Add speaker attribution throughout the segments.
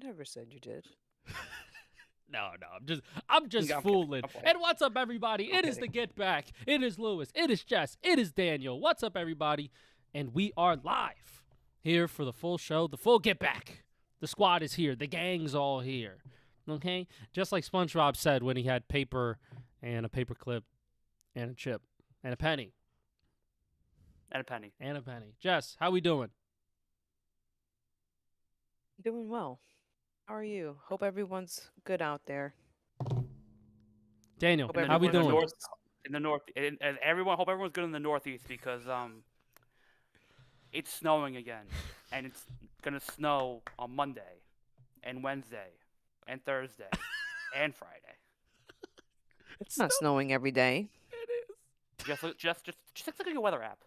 Speaker 1: Never said you did.
Speaker 2: No, I'm just
Speaker 3: I'm kidding.
Speaker 2: fooling.
Speaker 3: I'm playing.
Speaker 2: And what's up, everybody?
Speaker 3: I'm
Speaker 2: It is
Speaker 3: kidding.
Speaker 2: the Get Back. It is Lewis. It is Jess. It is Daniel. What's up, everybody? And we are live here for the full show, the full Get Back. The squad is here. The gang's all here. Okay, just like SpongeBob said when he had paper and a paper clip and a chip and a penny
Speaker 3: And a penny.
Speaker 2: and a penny. Jess, how we doing?
Speaker 1: Doing well. How are you? Hope everyone's good out there.
Speaker 2: Daniel,
Speaker 1: Hope
Speaker 3: In the
Speaker 2: how we
Speaker 3: in the
Speaker 1: everyone
Speaker 2: doing?
Speaker 3: north,
Speaker 1: feels.
Speaker 3: and everyone. Hope everyone's good in the northeast because it's snowing again, and it's gonna snow on Monday, and Wednesday, and Thursday, and Friday.
Speaker 1: It's not snowing every day.
Speaker 2: It is.
Speaker 3: Just look at your weather app.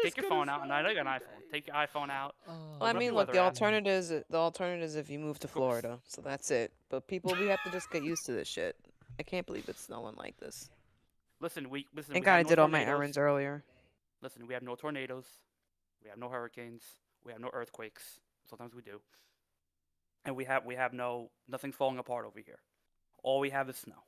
Speaker 3: Take your phone out, and I know you got an iPhone. Take your iPhone out.
Speaker 1: Well, I
Speaker 2: Oh,
Speaker 3: Open up
Speaker 1: mean,
Speaker 3: your
Speaker 1: look,
Speaker 3: weather
Speaker 1: the
Speaker 3: app.
Speaker 1: alternative is if you move to
Speaker 3: Of course.
Speaker 1: Florida, so that's it. But people, we have to just get used to this shit. I can't believe it's snowing like this.
Speaker 3: Listen.
Speaker 1: Thank
Speaker 3: We
Speaker 1: God
Speaker 3: have
Speaker 1: I
Speaker 3: no
Speaker 1: did all my
Speaker 3: tornadoes.
Speaker 1: errands earlier.
Speaker 3: Listen, we have no tornadoes. We have no hurricanes. We have no earthquakes. Sometimes we do, and we have nothing's falling apart over here. All we have is snow.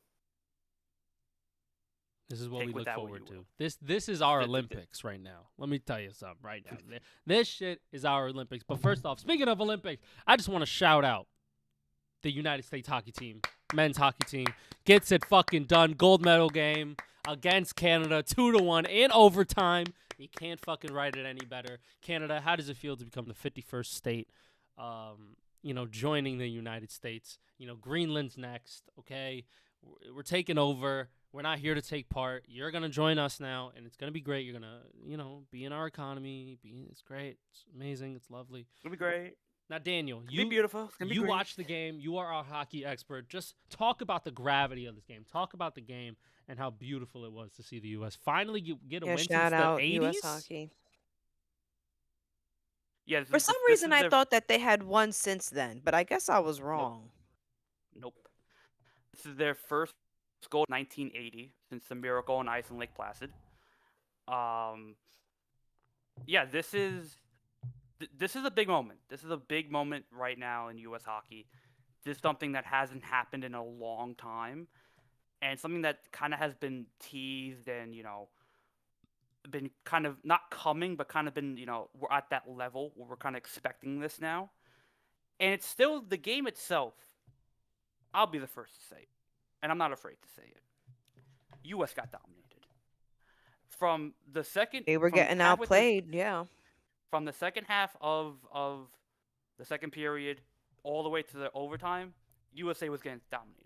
Speaker 2: this is what we
Speaker 3: Take with
Speaker 2: look
Speaker 3: that what
Speaker 2: forward
Speaker 3: you
Speaker 2: to.
Speaker 3: will.
Speaker 2: This is our
Speaker 3: Th- th- th-
Speaker 2: Olympics right now. Let me tell you something right now. This shit is our Olympics. But first off, speaking of Olympics, I just want to shout out the United States hockey team, men's hockey team, gets it fucking done. Gold medal game against Canada, 2-1 in overtime. You can't fucking write it any better. Canada, how does it feel to become the 51st state? Joining the United States. Greenland's next. Okay, we're taking over. We're not here to take part. You're gonna join us now, and it's gonna be great. You're gonna, be in our economy. It's great. It's amazing. It's lovely.
Speaker 3: It'll be great.
Speaker 2: Now, Daniel,
Speaker 3: It's gonna be beautiful. It's gonna be
Speaker 2: you
Speaker 3: great.
Speaker 2: watch the game. You are our hockey expert. Just talk about the gravity of this game. Talk about the game and how beautiful it was to see the U.S. finally get a
Speaker 1: Yeah,
Speaker 2: win since
Speaker 1: shout
Speaker 2: the
Speaker 1: out U.S.
Speaker 2: '80s.
Speaker 1: Hockey.
Speaker 3: Yeah,
Speaker 1: For some
Speaker 3: this
Speaker 1: reason,
Speaker 3: is
Speaker 1: I
Speaker 3: their
Speaker 1: thought that they had won since then, but I guess I was
Speaker 3: nope,
Speaker 1: wrong.
Speaker 3: nope. This is their first goal in 1980 since the miracle on ice in Lake Placid. Um, yeah, this is a big moment. This is a big moment right now in U.S. hockey. This is something that hasn't happened in a long time, and something that kind of has been teased and been kind of not coming, but kind of been we're at that level where we're kind of expecting this now, and it's still the game itself. I'll be the first to say it, and I'm not afraid to say it. U.S. got dominated from the second
Speaker 1: They were
Speaker 3: from
Speaker 1: getting
Speaker 3: half with this
Speaker 1: outplayed, yeah.
Speaker 3: from the second half of the second period all the way to the overtime. USA was getting dominated.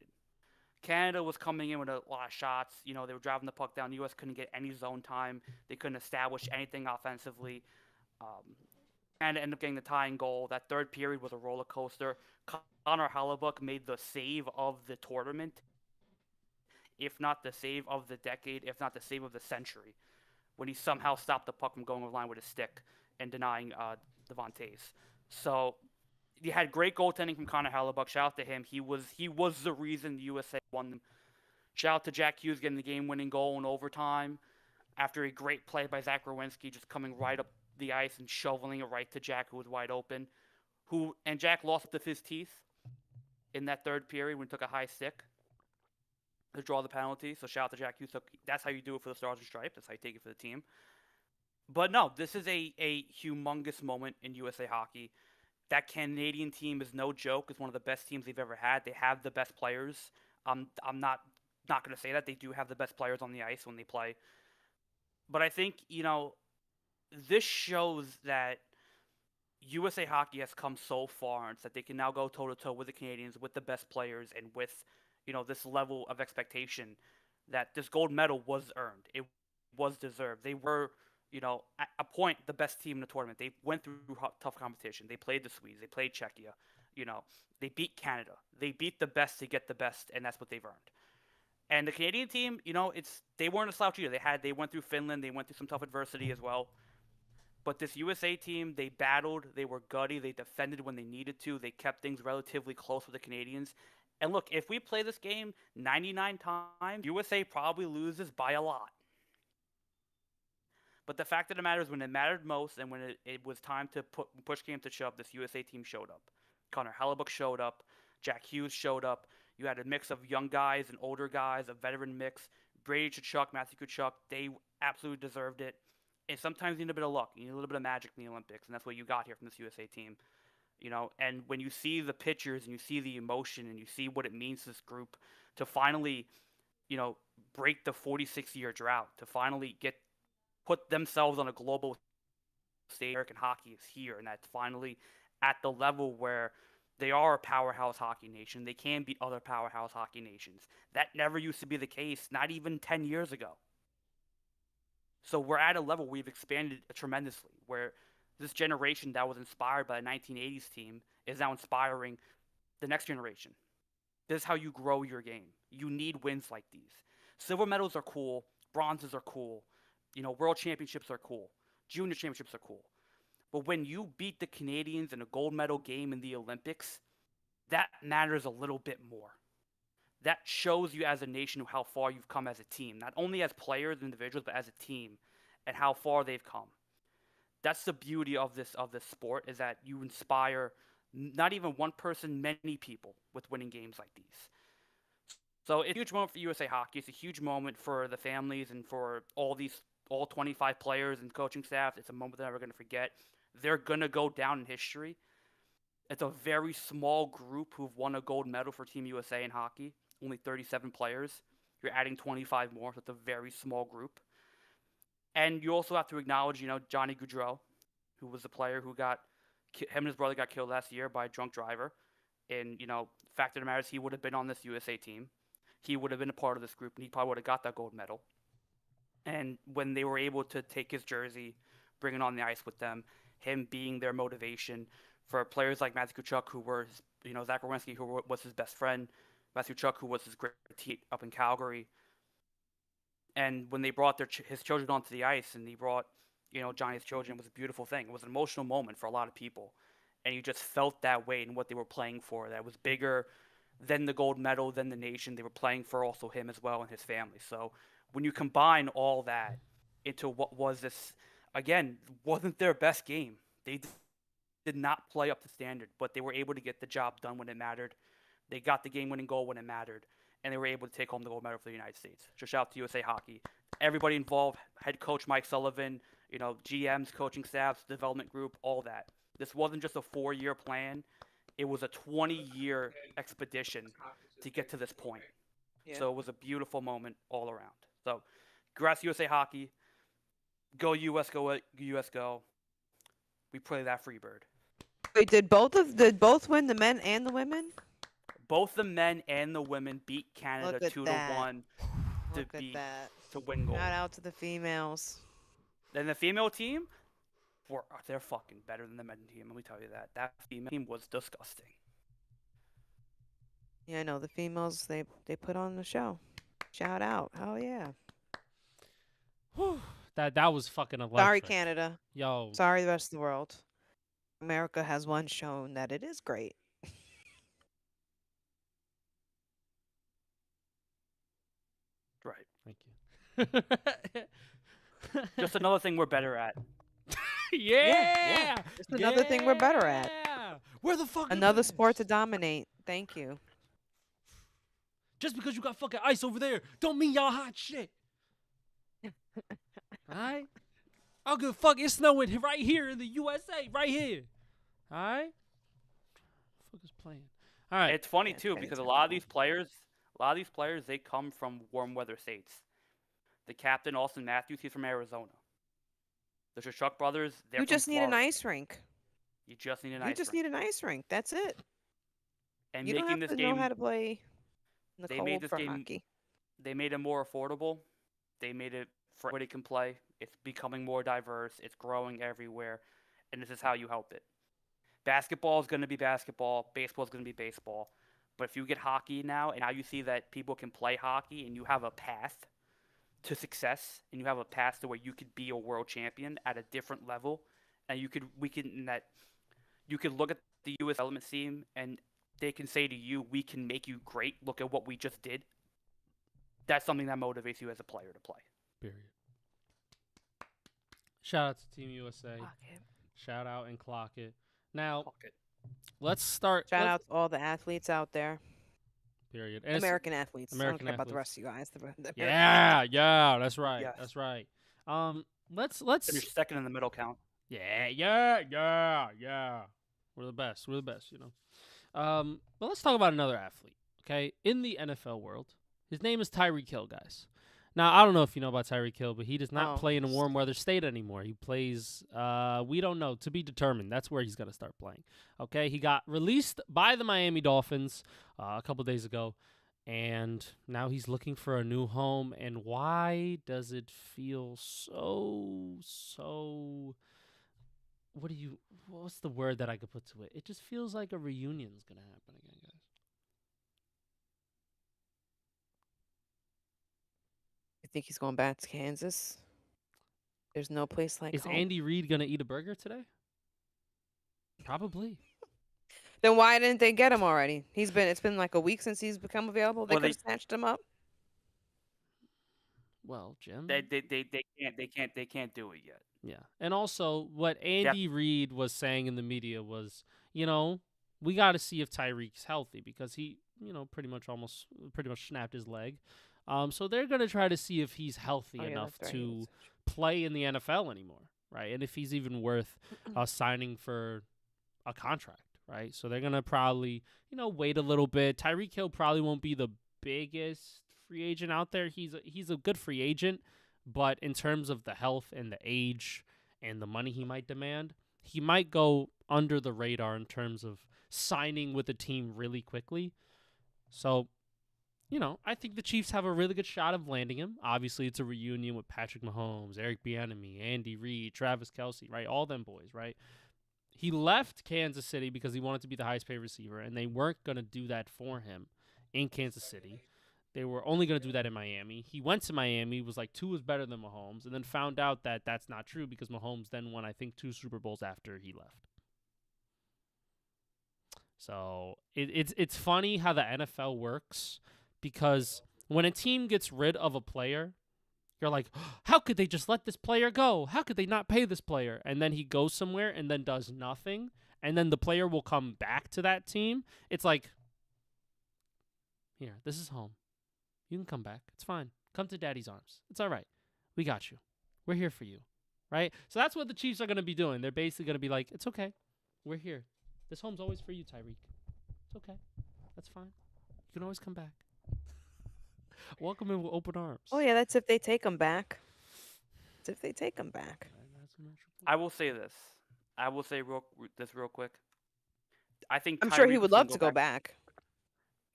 Speaker 3: Canada was coming in with a lot of shots. They were driving the puck down. The U.S. couldn't get any zone time. They couldn't establish anything offensively. Um, and ended up getting the tying goal. That third period was a roller coaster. Connor Hellebuck made the save of the tournament, if not the save of the decade, if not the save of the century, when he somehow stopped the puck from going over the line with his stick and denying Devontae's. So you had great goaltending from Connor Hellebuck. Shout out to him. He was the reason the USA won. Shout out to Jack Hughes getting the game-winning goal in overtime after a great play by Zach Rowinski, just coming right up the ice and shoveling it right to Jack, who was wide open. And Jack lost up to his teeth in that third period when he took a high stick to draw the penalty. So shout out to Jack Hughes. So that's how you do it for the Stars and Stripes. That's how you take it for the team. But no, this is a humongous moment in USA hockey. That Canadian team is no joke. It's one of the best teams they've ever had. They have the best players. I'm not going to say that they do have the best players on the ice when they play, but I think this shows that USA hockey has come so far, and that they can now go toe to toe with the Canadians, with the best players, and with this level of expectation that this gold medal was earned. It was deserved. They were at a point the best team in the tournament. They went through tough competition. They played the Swedes. They played Czechia. You know, they beat Canada. They beat the best to get the best, and that's what they've earned. And the Canadian team, they weren't a slouch either. They went through Finland. They went through some tough adversity as well. But this USA team, they battled. They were gutty. They defended when they needed to. They kept things relatively close with the Canadians. And look, if we play this game 99 times, USA probably loses by a lot. But the fact of the matter is, when it mattered most and when it was time to push game to shove, this USA team showed up. Connor Hellebuck showed up. Jack Hughes showed up. You had a mix of young guys and older guys, a veteran mix. Brady Tkachuk, Matthew Tkachuk, they absolutely deserved it. And sometimes you need a bit of luck. You need a little bit of magic in the Olympics, and that's what you got here from this USA team. And when you see the pictures and you see the emotion and you see what it means to this group to finally, break the 46-year drought, to finally put themselves on a global stage. American hockey is here, and that's finally at the level where they are a powerhouse hockey nation. They can beat other powerhouse hockey nations. That never used to be the case, not even 10 years ago. So we're at a level we've expanded tremendously, where this generation that was inspired by the 1980s team is now inspiring the next generation. This is how you grow your game. You need wins like these. Silver medals are cool. Bronzes are cool. World championships are cool. Junior championships are cool. But when you beat the Canadians in a gold medal game in the Olympics, that matters a little bit more. That shows you as a nation how far you've come as a team, not only as players and individuals, but as a team, and how far they've come. That's the beauty of this sport, is that you inspire not even one person, many people with winning games like these. So it's a huge moment for USA Hockey. It's a huge moment for the families and for all 25 players and coaching staff. It's a moment they're never going to forget. They're going to go down in history. It's a very small group who've won a gold medal for Team USA in hockey. Only 37 players. You're adding 25 more, so it's a very small group. And you also have to acknowledge, Johnny Gaudreau, who was the player who him and his brother got killed last year by a drunk driver. And, fact of the matter is he would have been on this USA team. He would have been a part of this group, and he probably would have got that gold medal. And when they were able to take his jersey, bring it on the ice with them, him being their motivation for players like Matthew Tkachuk, who were, Zach Werenski, who was his best friend, Matthew Tkachuk, who was his great teammate up in Calgary. And when they brought his children onto the ice, and he brought, Johnny's children, it was a beautiful thing. It was an emotional moment for a lot of people. And you just felt that way in what they were playing for. That was bigger than the gold medal, than the nation. They were playing for also him as well and his family. So when you combine all that into what was this, again, wasn't their best game. They did not play up to standard, but they were able to get the job done when it mattered. They got the game-winning goal when it mattered, and they were able to take home the gold medal for the United States. So shout out to USA Hockey. Everybody involved, head coach Mike Sullivan, GMs, coaching staffs, development group, all that. This wasn't just a 4-year plan. It was a 20-year expedition to get to this point. Yeah. So it was a beautiful moment all around. So congrats USA Hockey. Go US, go US, go. We play that free bird.
Speaker 1: Wait, did both win, the men and the women?
Speaker 3: Both the men and the women beat Canada 2-1 to win gold.
Speaker 1: Shout out to the females.
Speaker 3: Then the female team, they're fucking better than the men team. Let me tell you that. That female team was disgusting.
Speaker 1: Yeah, I know the females. They put on the show. Shout out! Hell yeah!
Speaker 2: Whew. That was fucking electric.
Speaker 1: Sorry, Canada.
Speaker 2: Yo.
Speaker 1: Sorry, the rest of the world. America has once shown that it is great.
Speaker 3: Right. Thank you. Just another thing we're better at.
Speaker 2: Yeah.
Speaker 1: Just another thing we're better at.
Speaker 2: Where the fuck?
Speaker 1: Another sport to dominate. Thank you.
Speaker 2: Just because you got fucking ice over there, don't mean y'all hot shit. Alright? I don't give a fuck. It's snowing right here in the USA. Right here. Alright? What the fuck is playing? Alright.
Speaker 3: It's funny too, because a lot of these players, they come from warm weather states. The captain, Austin Matthews, he's from Arizona. The Tkachuk brothers, they're
Speaker 1: You
Speaker 3: from
Speaker 1: just need
Speaker 3: Florida.
Speaker 1: an ice rink.
Speaker 3: You just need an
Speaker 1: You
Speaker 3: ice
Speaker 1: just
Speaker 3: rink.
Speaker 1: need an ice rink. That's it.
Speaker 3: And
Speaker 1: You don't
Speaker 3: making
Speaker 1: have
Speaker 3: this
Speaker 1: to know
Speaker 3: game,
Speaker 1: how to play in the
Speaker 3: they
Speaker 1: cold
Speaker 3: made this
Speaker 1: for
Speaker 3: game-
Speaker 1: hockey.
Speaker 3: they made it more affordable. They made it for everybody can play. It's becoming more diverse. It's growing everywhere. And this is how you help it. Basketball is going to be basketball. Baseball is going to be baseball. But if you get hockey now, and now you see that people can play hockey, and you have a path to success, and you have a path to where you could be a world champion at a different level, and you could look at the U.S. development team, and they can say to you, "We can make you great. Look at what we just did." That's something that motivates you as a player to play.
Speaker 2: Period. Shout out to Team USA.
Speaker 1: Clock it.
Speaker 2: Shout out and clock it. Now,
Speaker 3: Fuck it.
Speaker 2: let's start.
Speaker 1: Shout out to all the athletes out there.
Speaker 2: Period. And
Speaker 1: American athletes. I don't
Speaker 2: American
Speaker 1: care about the
Speaker 2: athletes.
Speaker 1: rest of you guys. The American
Speaker 2: Yeah, that's right.
Speaker 3: Yes.
Speaker 2: That's right. Let's
Speaker 3: Finish second in the middle count.
Speaker 2: yeah. We're the best. But let's talk about another athlete, okay? In the NFL world, his name is Tyreek Hill, guys. Now, I don't know if you know about Tyreek Hill, but he does not play in a warm weather state anymore. He plays, we don't know, to be determined. That's where he's going to start playing. Okay, he got released by the Miami Dolphins a couple days ago, and now he's looking for a new home. And why does it feel so? What's the word that I could put to it? It just feels like a reunion's going to happen again, guys.
Speaker 1: I think he's going back to Kansas. There's no place like
Speaker 2: Is
Speaker 1: home.
Speaker 2: Andy Reid going to eat a burger today? Probably.
Speaker 1: Then why didn't they get him already? It's been like a week since he's become available. They
Speaker 3: Well,
Speaker 1: could have snatched him up.
Speaker 2: Well, Jim.
Speaker 3: They can't do it yet.
Speaker 2: Yeah. And also, what Andy Reid was saying in the media was, we got to see if Tyreek's healthy because he, pretty much snapped his leg. So they're going to try to see if he's healthy enough to play in the NFL anymore, right? And if he's even worth signing for a contract, right? So they're going to probably, wait a little bit. Tyreek Hill probably won't be the biggest free agent out there. He's a good free agent, but in terms of the health and the age and the money he might demand, he might go under the radar in terms of signing with a team really quickly. So, I think the Chiefs have a really good shot of landing him. Obviously, it's a reunion with Patrick Mahomes, Eric Bieniemy, Andy Reid, Travis Kelce, right? All them boys, right? He left Kansas City because he wanted to be the highest paid receiver, and they weren't going to do that for him in Kansas City. They were only going to do that in Miami. He went to Miami, was like Tua was better than Mahomes, and then found out that that's not true because Mahomes then won, I think, 2 Super Bowls after he left. So it's funny how the NFL works because when a team gets rid of a player, you're like, how could they just let this player go? How could they not pay this player? And then he goes somewhere and then does nothing, and then the player will come back to that team. It's like, here, this is home. You can come back. It's fine. Come to daddy's arms. It's all right. We got you. We're here for you. Right? So that's what the Chiefs are going to be doing. They're basically going to be like, it's okay. We're here. This home's always for you, Tyreek. It's okay. That's fine. You can always come back. Welcome in with open arms.
Speaker 1: Oh, yeah, that's if they take him back. That's if they take him back.
Speaker 3: I will say this. I will say this real quick. I think
Speaker 1: I'm sure he
Speaker 3: Tyreek
Speaker 1: would
Speaker 3: can
Speaker 1: love to go back.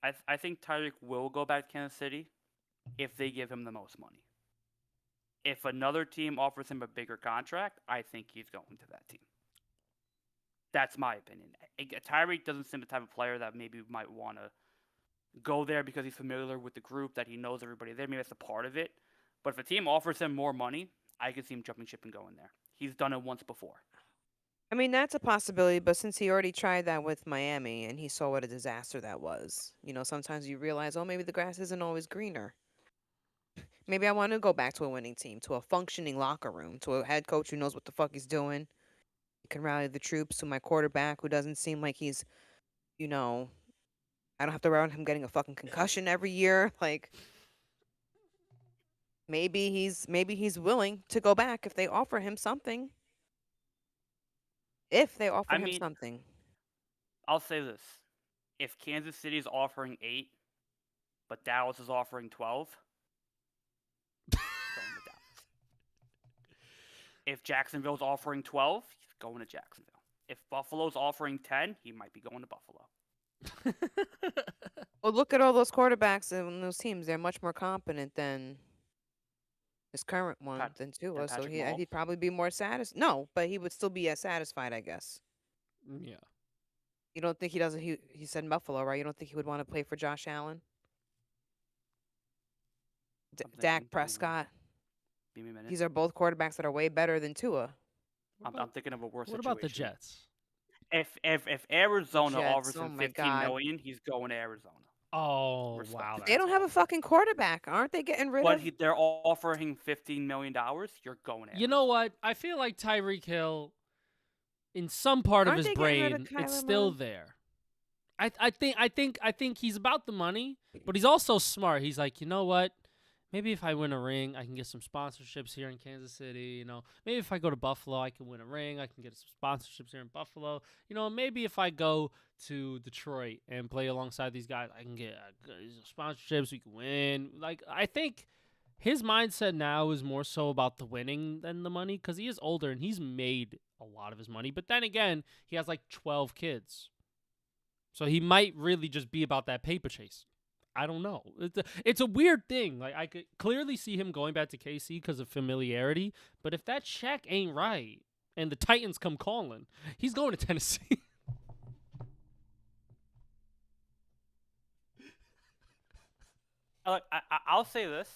Speaker 3: I think Tyreek will go back to Kansas City if they give him the most money. If another team offers him a bigger contract, I think he's going to that team. That's my opinion. Tyreek doesn't seem the type of player that maybe might want to go there because he's familiar with the group, that he knows everybody there. Maybe that's a part of it. But if a team offers him more money, I can see him jumping ship and going there. He's done it once before.
Speaker 1: I mean, that's a possibility, but since he already tried that with Miami and he saw what a disaster that was, sometimes you realize, oh, maybe the grass isn't always greener. Maybe I want to go back to a winning team, to a functioning locker room, to a head coach who knows what the fuck he's doing. He can rally the troops, to my quarterback who doesn't seem like he's, I don't have to worry about him getting a fucking concussion every year. Like, maybe he's willing to go back if they offer him something. If they offer him something.
Speaker 3: I'll say this. If Kansas City is offering 8, but Dallas is offering 12, going to Dallas. If Jacksonville's offering 12, he's going to Jacksonville. If Buffalo's offering 10, he might be going to Buffalo.
Speaker 1: Well, look at all those quarterbacks in those teams. They're much more competent than his current one, than Tua. So he'd probably be more satisfied. No, but he would still be as satisfied, I guess.
Speaker 2: Yeah.
Speaker 1: You don't think he doesn't? He said Buffalo, right? You don't think he would want to play for Josh Allen? Dak Prescott.
Speaker 3: Give me a minute.
Speaker 1: These are both quarterbacks that are way better than Tua.
Speaker 3: I'm thinking of a worse
Speaker 2: situation.
Speaker 3: What
Speaker 2: about the Jets?
Speaker 3: If Arizona offers him $15 million, he's going to Arizona.
Speaker 2: Oh, wow.
Speaker 1: They don't have a fucking quarterback. Aren't they getting rid of?
Speaker 3: But they're offering $15 million. You're going to Arizona.
Speaker 2: You know what? I feel like Tyreek Hill, in some part of
Speaker 1: Aren't
Speaker 2: his
Speaker 1: they getting rid of
Speaker 2: brain, it's
Speaker 1: Kyler
Speaker 2: still
Speaker 1: Murray?
Speaker 2: there. I think he's about the money, but he's also smart. He's like, you know what? Maybe if I win a ring, I can get some sponsorships here in Kansas City. You know, maybe if I go to Buffalo, I can win a ring. I can get some sponsorships here in Buffalo. You know, maybe if I go to Detroit and play alongside these guys, I can get sponsorships. We can win. Like, I think his mindset now is more so about the winning than the money because he is older and he's made a lot of his money. But then again, he has like 12 kids. So he might really just be about that paper chase. I don't know. It's a weird thing. Like, I could clearly see him going back to KC because of familiarity. But if that check ain't right and the Titans come calling, he's going to Tennessee.
Speaker 3: I'll say this: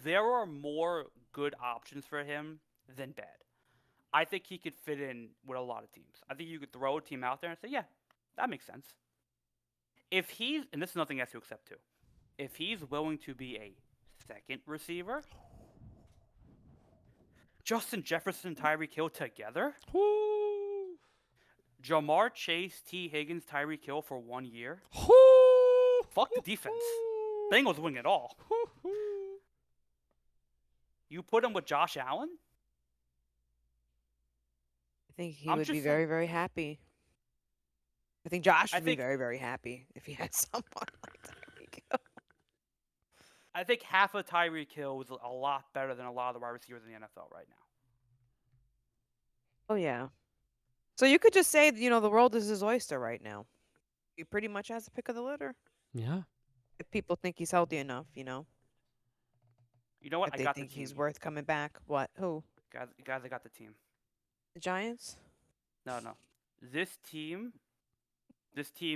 Speaker 3: there are more good options for him than bad. I think he could fit in with a lot of teams. I think you could throw a team out there and say, yeah, that makes sense. If he's, and this is nothing he has to accept too, if he's willing to be a second receiver, Justin Jefferson and Tyreek Hill together,
Speaker 2: Whoo.
Speaker 3: Jamar Chase, T. Higgins, Tyreek Hill for 1 year.
Speaker 2: Whoo.
Speaker 3: Fuck the defense. Bengals win it all. You put him with Josh Allen?
Speaker 1: I think he
Speaker 3: I'm
Speaker 1: would be
Speaker 3: just
Speaker 1: very,
Speaker 3: saying.
Speaker 1: very happy. I think Josh
Speaker 3: I
Speaker 1: would be
Speaker 3: think-
Speaker 1: very, very happy if he had someone like Tyreek Hill.
Speaker 3: I think half of Tyreek Hill is a lot better than a lot of the wide receivers in the NFL right now.
Speaker 1: Oh yeah. So you could just say, the world is his oyster right now. He pretty much has the pick of the litter.
Speaker 2: Yeah.
Speaker 1: If people think he's healthy enough,
Speaker 3: You know what?
Speaker 1: if
Speaker 3: I
Speaker 1: they
Speaker 3: got
Speaker 1: think
Speaker 3: the team.
Speaker 1: he's worth coming back. What? Who?
Speaker 3: Guys, I got the team.
Speaker 1: The Giants?
Speaker 3: No. This team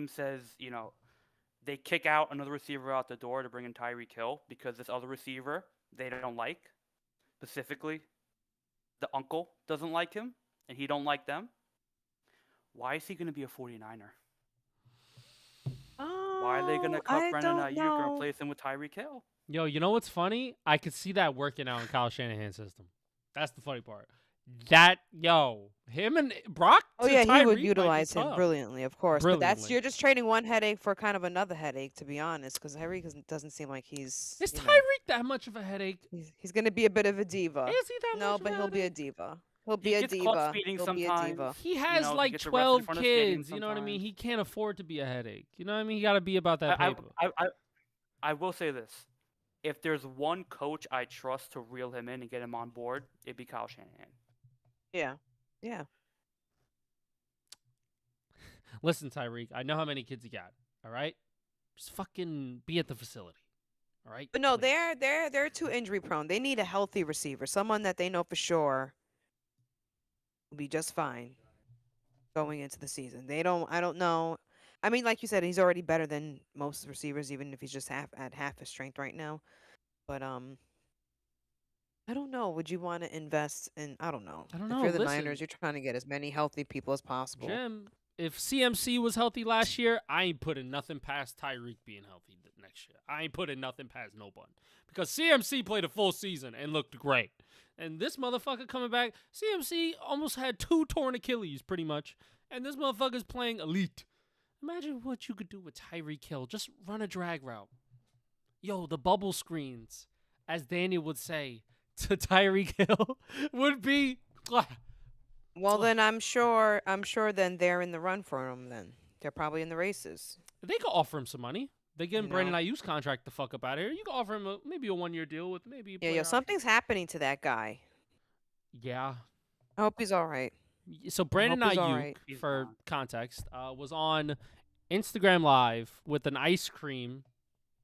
Speaker 3: says, they kick out another receiver out the door to bring in Tyreek Hill because this other receiver they don't like. Specifically, the uncle doesn't like him, and he don't like them. Why is he going to be a 49er? Why are they going to cut
Speaker 1: I
Speaker 3: Brendan
Speaker 1: don't
Speaker 3: Ayuk and
Speaker 1: know.
Speaker 3: replace him with Tyreek Hill?
Speaker 2: Yo, you know what's funny? I could see that working out in Kyle Shanahan's system. That's the funny part. Him and Brock.
Speaker 1: Oh
Speaker 2: to
Speaker 1: yeah, he
Speaker 2: Tyreek
Speaker 1: would
Speaker 2: might be
Speaker 1: utilize him
Speaker 2: tough.
Speaker 1: brilliantly, of course. But
Speaker 2: Brilliantly.
Speaker 1: you're just trading one headache for kind of another headache, to be honest, because Tyreek doesn't seem like he's.
Speaker 2: Is Tyreek that much of a headache?
Speaker 1: He's gonna be a bit of a diva.
Speaker 2: Is he that
Speaker 1: No,
Speaker 2: much
Speaker 1: but
Speaker 2: of a
Speaker 1: he'll be a
Speaker 2: headache?
Speaker 1: diva. He'll
Speaker 3: He
Speaker 1: be a
Speaker 3: gets caught
Speaker 1: diva.
Speaker 3: speeding
Speaker 1: He'll be a
Speaker 3: sometimes.
Speaker 1: diva.
Speaker 2: He has
Speaker 3: he
Speaker 2: like
Speaker 3: gets arrested in
Speaker 2: 12
Speaker 3: front of stadiums
Speaker 2: kids. You know what I mean?
Speaker 3: sometimes.
Speaker 2: He can't afford to be a headache. You know what I mean? He got to be about that paper.
Speaker 3: I will say this. If there's one coach I trust to reel him in and get him on board, it'd be Kyle Shanahan.
Speaker 1: Yeah. Yeah.
Speaker 2: Listen, Tyreek, I know how many kids you got. All right, just fucking be at the facility. All right.
Speaker 1: But no,
Speaker 2: Please.
Speaker 1: they're too injury prone. They need a healthy receiver, someone that they know for sure will be just fine going into the season. I don't know. I mean, like you said, he's already better than most receivers, even if he's just at half his strength right now. But I don't know. Would you want to invest in? I don't know.
Speaker 2: I don't
Speaker 1: If
Speaker 2: know.
Speaker 1: you're the
Speaker 2: Listen,
Speaker 1: Niners, you're trying to get as many healthy people as possible.
Speaker 2: Jim, if CMC was healthy last year, I ain't putting nothing past Tyreek being healthy next year. I ain't putting nothing past no one. Because CMC played a full season and looked great. And this motherfucker coming back, CMC almost had 2 torn Achilles, pretty much. And this motherfucker's playing elite. Imagine what you could do with Tyreek Hill. Just run a drag route. Yo, the bubble screens, as Daniel would say, to Tyreek Hill would be...
Speaker 1: Well, then I'm sure then they're in the run for him. Then they're probably in the races.
Speaker 2: They could offer him some money. They give him
Speaker 1: You
Speaker 2: Brandon
Speaker 1: know?
Speaker 2: Ayuk's contract the fuck up out of here. You can offer him maybe a 1-year deal with maybe a
Speaker 1: Yeah,
Speaker 2: player
Speaker 1: yo,
Speaker 2: option.
Speaker 1: something's happening to that guy.
Speaker 2: Yeah.
Speaker 1: I hope he's all right.
Speaker 2: So Brandon
Speaker 1: he's all
Speaker 2: Ayuk,
Speaker 1: right.
Speaker 3: He's
Speaker 2: for
Speaker 3: gone.
Speaker 2: context, was on Instagram Live with an ice cream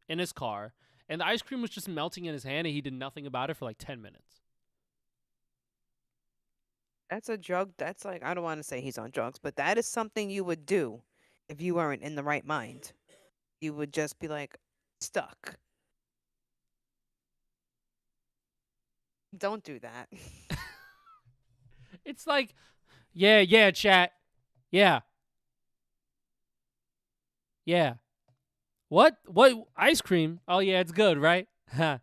Speaker 2: in his car, and the ice cream was just melting in his hand, and he did nothing about it for like 10 minutes.
Speaker 1: That's a drug. That's like, I don't want to say he's on drugs, but that is something you would do if you weren't in the right mind. You would just be like stuck. Don't do that.
Speaker 2: It's like, yeah, chat. Yeah. Yeah. What ice cream? Oh yeah, it's good, right? Huh.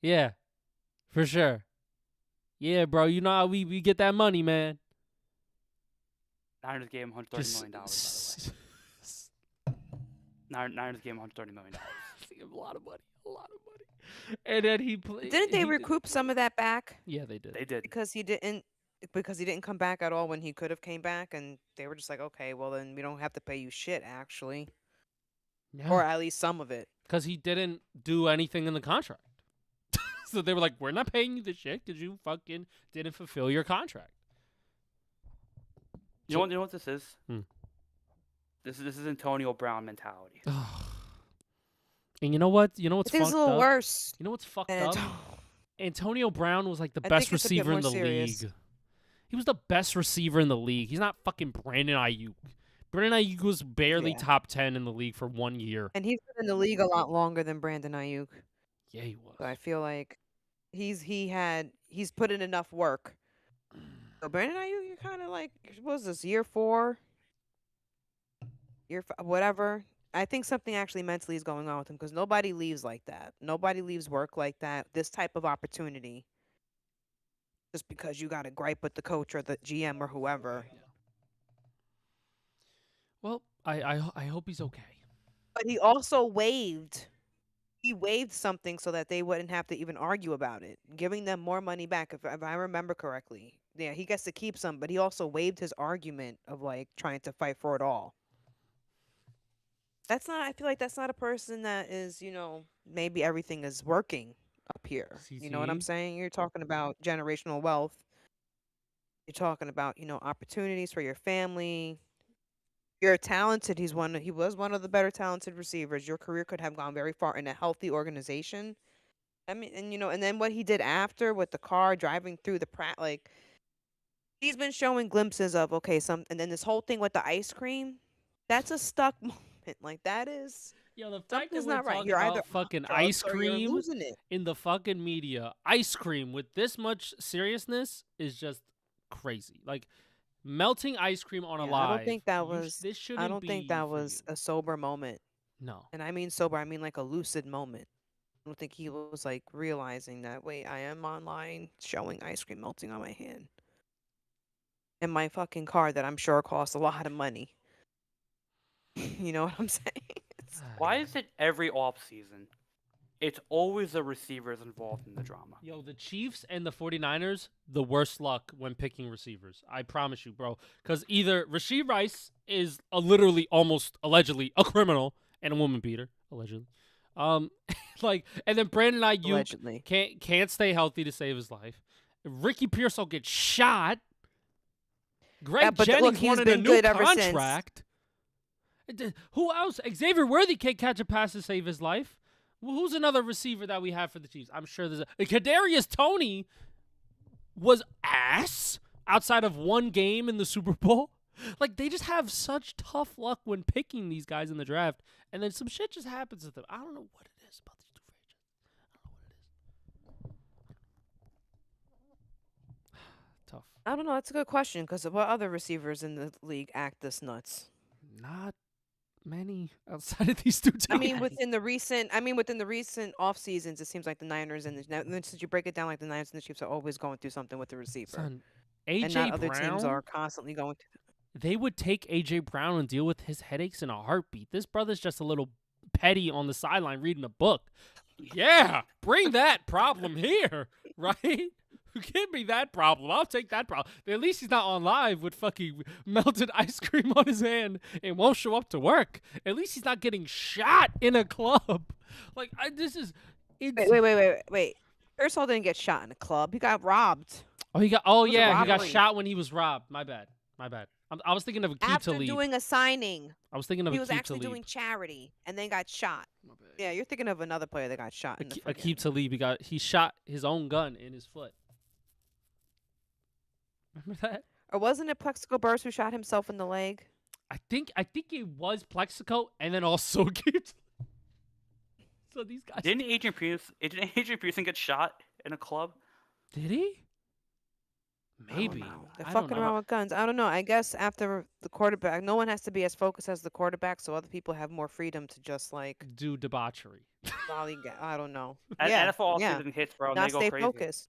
Speaker 2: Yeah. For sure. Yeah, bro. You know how we get that money, man.
Speaker 3: Niners gave him $130 million, by the way. Niners gave him $130 million.
Speaker 2: A lot of money. A lot of money. And then he played.
Speaker 1: Didn't they recoup some of that back?
Speaker 2: Yeah, they did.
Speaker 3: They did.
Speaker 1: Because he didn't come back at all when he could have came back, and they were just like, okay, well then we don't have to pay you shit actually, or
Speaker 2: Yeah.
Speaker 1: at least some of it.
Speaker 2: Because he didn't do anything in the contract. So they were like, we're not paying you the shit because you fucking didn't fulfill your contract.
Speaker 3: You know what this is?
Speaker 2: Hmm.
Speaker 3: This is Antonio Brown mentality.
Speaker 2: And you know what? You know
Speaker 1: I
Speaker 2: what's
Speaker 1: think it's
Speaker 2: fucked
Speaker 1: a little
Speaker 2: up?
Speaker 1: worse.
Speaker 2: You know what's fucked
Speaker 1: than
Speaker 2: up? Antonio Brown was like the
Speaker 1: I
Speaker 2: best
Speaker 1: think it's a bit
Speaker 2: receiver in
Speaker 1: more
Speaker 2: the
Speaker 1: serious.
Speaker 2: league. He was the best receiver in the league. He's not fucking Brandon Ayuk. Brandon Ayuk was barely
Speaker 1: Yeah.
Speaker 2: top 10 in the league for 1 year.
Speaker 1: And he's been in the league a lot longer than Brandon Ayuk.
Speaker 2: Yeah, he was.
Speaker 1: So I feel like he's put in enough work. So Brandon Ayuk, you're kind of like, what was this, year 4? Whatever. I think something actually mentally is going on with him because nobody leaves like that. Nobody leaves work like that. This type of opportunity, just because you got a gripe with the coach or the GM or whoever.
Speaker 2: Well, I hope he's okay.
Speaker 1: But he also waived. He waived something so that they wouldn't have to even argue about it, giving them more money back. If I remember correctly, yeah, he gets to keep some, but he also waived his argument of like trying to fight for it all. That's not. I feel like that's not a person that is, maybe everything is working up here. You know what I'm
Speaker 2: CC?
Speaker 1: saying? You're talking about generational wealth. You're talking about, opportunities for your family. You're talented. He was one of the better talented receivers. Your career could have gone very far in a healthy organization. I mean, and then what he did after with the car driving through the like he's been showing glimpses of okay, and then this whole thing with the ice cream, that's a stuck moment. Like that is
Speaker 2: Yo, the fact that
Speaker 1: something's
Speaker 2: we're
Speaker 1: not right.
Speaker 2: talking
Speaker 1: You're either
Speaker 2: about fucking
Speaker 1: on drugs
Speaker 2: ice
Speaker 1: or you're
Speaker 2: cream
Speaker 1: losing it.
Speaker 2: in the fucking media, ice cream with this much seriousness is just crazy. Like melting ice cream on a
Speaker 1: Yeah,
Speaker 2: live.
Speaker 1: I don't think that was.
Speaker 2: This shouldn't
Speaker 1: I don't
Speaker 2: be
Speaker 1: think that
Speaker 2: for
Speaker 1: was
Speaker 2: you.
Speaker 1: a sober moment.
Speaker 2: No.
Speaker 1: And I mean sober. I mean like a lucid moment. I don't think he was like realizing that. Wait, I am online showing ice cream melting on my hand. In my fucking car that I'm sure costs a lot of money. You know what I'm saying?
Speaker 3: Why is it every off season, it's always the receivers involved in the drama?
Speaker 2: Yo, the Chiefs and the 49ers, the worst luck when picking receivers. I promise you, bro. Because either Rashee Rice is literally almost allegedly a criminal and a woman beater, allegedly. And then Brandon Ayuk
Speaker 1: Allegedly.
Speaker 2: can't stay healthy to save his life. Ricky Pearsall gets shot. Greg
Speaker 1: but
Speaker 2: Jennings
Speaker 1: look, he's
Speaker 2: wanted a
Speaker 1: been
Speaker 2: new
Speaker 1: good ever since.
Speaker 2: contract. Who else? Xavier Worthy can't catch a pass to save his life. Who's another receiver that we have for the Chiefs? I'm sure there's Kadarius Toney was ass outside of one game in the Super Bowl. Like they just have such tough luck when picking these guys in the draft, and then some shit just happens to them. I don't know what it is about these two franchises. I don't know what it is. Tough.
Speaker 1: I don't know. That's a good question because what other receivers in the league act this nuts?
Speaker 2: Not many outside of these two teams.
Speaker 1: I mean, within the recent off seasons, it seems like the Niners and since you break it down, like the Niners and the Chiefs are always going through something with the receiver,
Speaker 2: Son,
Speaker 1: and
Speaker 2: AJ
Speaker 1: not other
Speaker 2: Brown,
Speaker 1: teams are constantly going through.
Speaker 2: they would take AJ Brown and deal with his headaches in a heartbeat. This brother's just a little petty on the sideline reading a book. Yeah, bring that problem here, right? Give me that problem. I'll take that problem. At least he's not on live with fucking melted ice cream on his hand and won't show up to work. At least he's not getting shot in a club. Like, it's
Speaker 1: Wait. Pearsall didn't get shot in a club. He got robbed.
Speaker 2: he got
Speaker 1: was a
Speaker 2: he got
Speaker 1: robbery.
Speaker 2: shot when he was robbed. My bad. I was thinking of Akeem
Speaker 1: After
Speaker 2: Talib.
Speaker 1: doing a signing.
Speaker 2: I was thinking of
Speaker 1: He was
Speaker 2: Akeem
Speaker 1: actually
Speaker 2: Talib.
Speaker 1: doing charity and then got shot. Yeah, you're thinking of another player that got shot. In the
Speaker 2: Akeem Talib, he shot his own gun in his foot. Remember that?
Speaker 1: Or wasn't it Plexico Burst who shot himself in the leg?
Speaker 2: I think it was Plexico and then also Akeem. So these guys
Speaker 3: Didn't Adrian Peterson get shot in a club?
Speaker 2: did he? Maybe.
Speaker 1: They're
Speaker 2: I don't
Speaker 1: fucking
Speaker 2: know.
Speaker 1: around with guns. I don't know. I guess after the quarterback, no one has to be as focused as the quarterback, so other people have more freedom to just like
Speaker 2: Do debauchery.
Speaker 1: lollygag. I don't know.
Speaker 3: NFL
Speaker 1: Yeah.
Speaker 3: offseason hits, bro, and
Speaker 1: Not
Speaker 3: they go
Speaker 1: stay
Speaker 3: crazy.
Speaker 1: focused.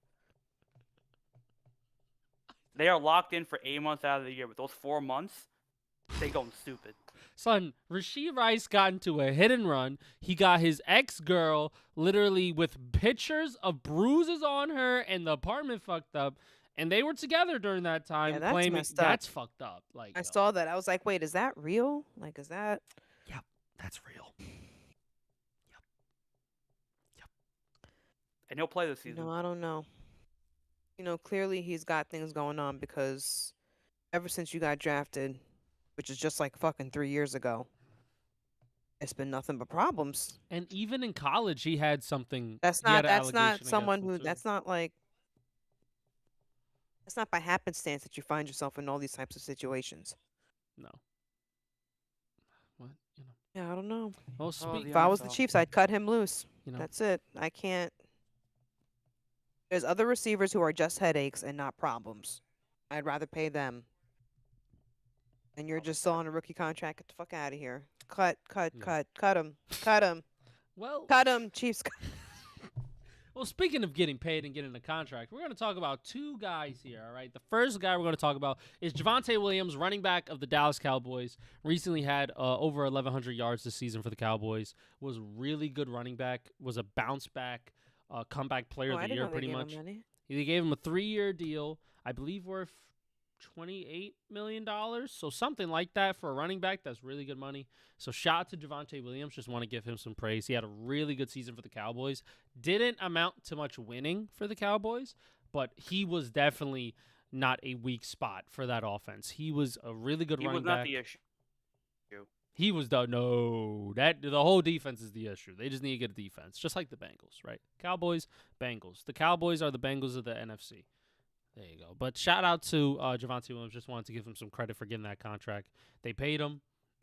Speaker 3: They are locked in for 8 months out of the year, but those 4 months, they going stupid.
Speaker 2: Son, Rashid Rice got into a hit and run. He got his ex-girl literally with pictures of bruises on her and the apartment fucked up. And they were together during that
Speaker 1: Yeah,
Speaker 2: time
Speaker 1: that's
Speaker 2: claiming
Speaker 1: messed up.
Speaker 2: that's fucked up. Like,
Speaker 1: I
Speaker 2: yo,
Speaker 1: saw that. I was like, wait, is that real? Like, is that?
Speaker 2: yep, that's real.
Speaker 3: And he'll play this
Speaker 1: You
Speaker 3: season.
Speaker 1: know, I don't know. Clearly he's got things going on because ever since you got drafted, which is just like fucking 3 years ago, it's been nothing but problems.
Speaker 2: And even in college, he had something.
Speaker 1: That's
Speaker 2: He had
Speaker 1: not.
Speaker 2: an
Speaker 1: That's not
Speaker 2: allegation against
Speaker 1: someone
Speaker 2: him
Speaker 1: who.
Speaker 2: too.
Speaker 1: That's not like. It's not by happenstance that you find yourself in all these types of situations.
Speaker 2: No. What you know?
Speaker 1: Yeah, I don't know.
Speaker 2: Well,
Speaker 3: Oh,
Speaker 2: speak.
Speaker 3: the
Speaker 1: If I was the
Speaker 3: NFL.
Speaker 1: Chiefs, I'd cut him loose.
Speaker 2: You know.
Speaker 1: That's it. I can't. There's other receivers who are just headaches and not problems. I'd rather pay them. And you're just still on a rookie contract. Get the fuck out of here. Cut, cut,
Speaker 2: Yeah.
Speaker 1: cut him. Cut him.
Speaker 2: Well,
Speaker 1: Cut him, Chiefs.
Speaker 2: Well, speaking of getting paid and getting a contract, we're going to talk about two guys here, all right? The first guy we're going to talk about is Javonte Williams, running back of the Dallas Cowboys. Recently had over 1,100 yards this season for the Cowboys. Was really good running back. Was a bounce back, comeback player
Speaker 1: Oh,
Speaker 2: of
Speaker 1: I
Speaker 2: the
Speaker 1: didn't
Speaker 2: year
Speaker 1: know they
Speaker 2: pretty
Speaker 1: gave him
Speaker 2: much.
Speaker 1: money.
Speaker 2: They gave him a 3-year deal, I believe worth $28 million. So something like that for a running back. That's really good money. So shout out to Javonte Williams. Just want to give him some praise. He had a really good season for the Cowboys. Didn't amount to much winning for the Cowboys, but he was definitely not a weak spot for that offense. He was a really good
Speaker 3: He
Speaker 2: running
Speaker 3: was not
Speaker 2: back.
Speaker 3: the issue.
Speaker 2: He was the whole defense is the issue. They just need to get a defense, just like the Bengals, right? Cowboys, Bengals. The Cowboys are the Bengals of the NFC. There you go. But shout out to Javonte Williams. Just wanted to give him some credit for getting that contract. They paid him.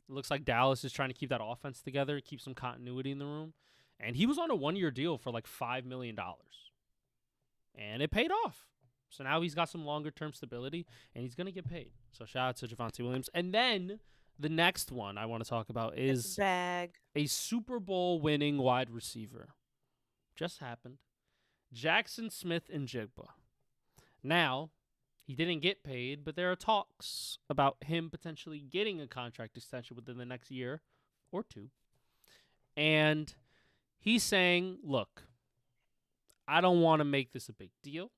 Speaker 2: It looks like Dallas is trying to keep that offense together, keep some continuity in the room. And he was on a 1-year deal for like $5 million. And it paid off. So now he's got some longer-term stability, and he's going to get paid. So shout out to Javonte Williams. And then the next one I want to talk about is
Speaker 1: Bag.
Speaker 2: a Super Bowl winning wide receiver. Just happened. Jackson Smith and Jigba. Now, he didn't get paid, but there are talks about him potentially getting a contract extension within the next year or two. And he's saying, look, I don't want to make this a big deal.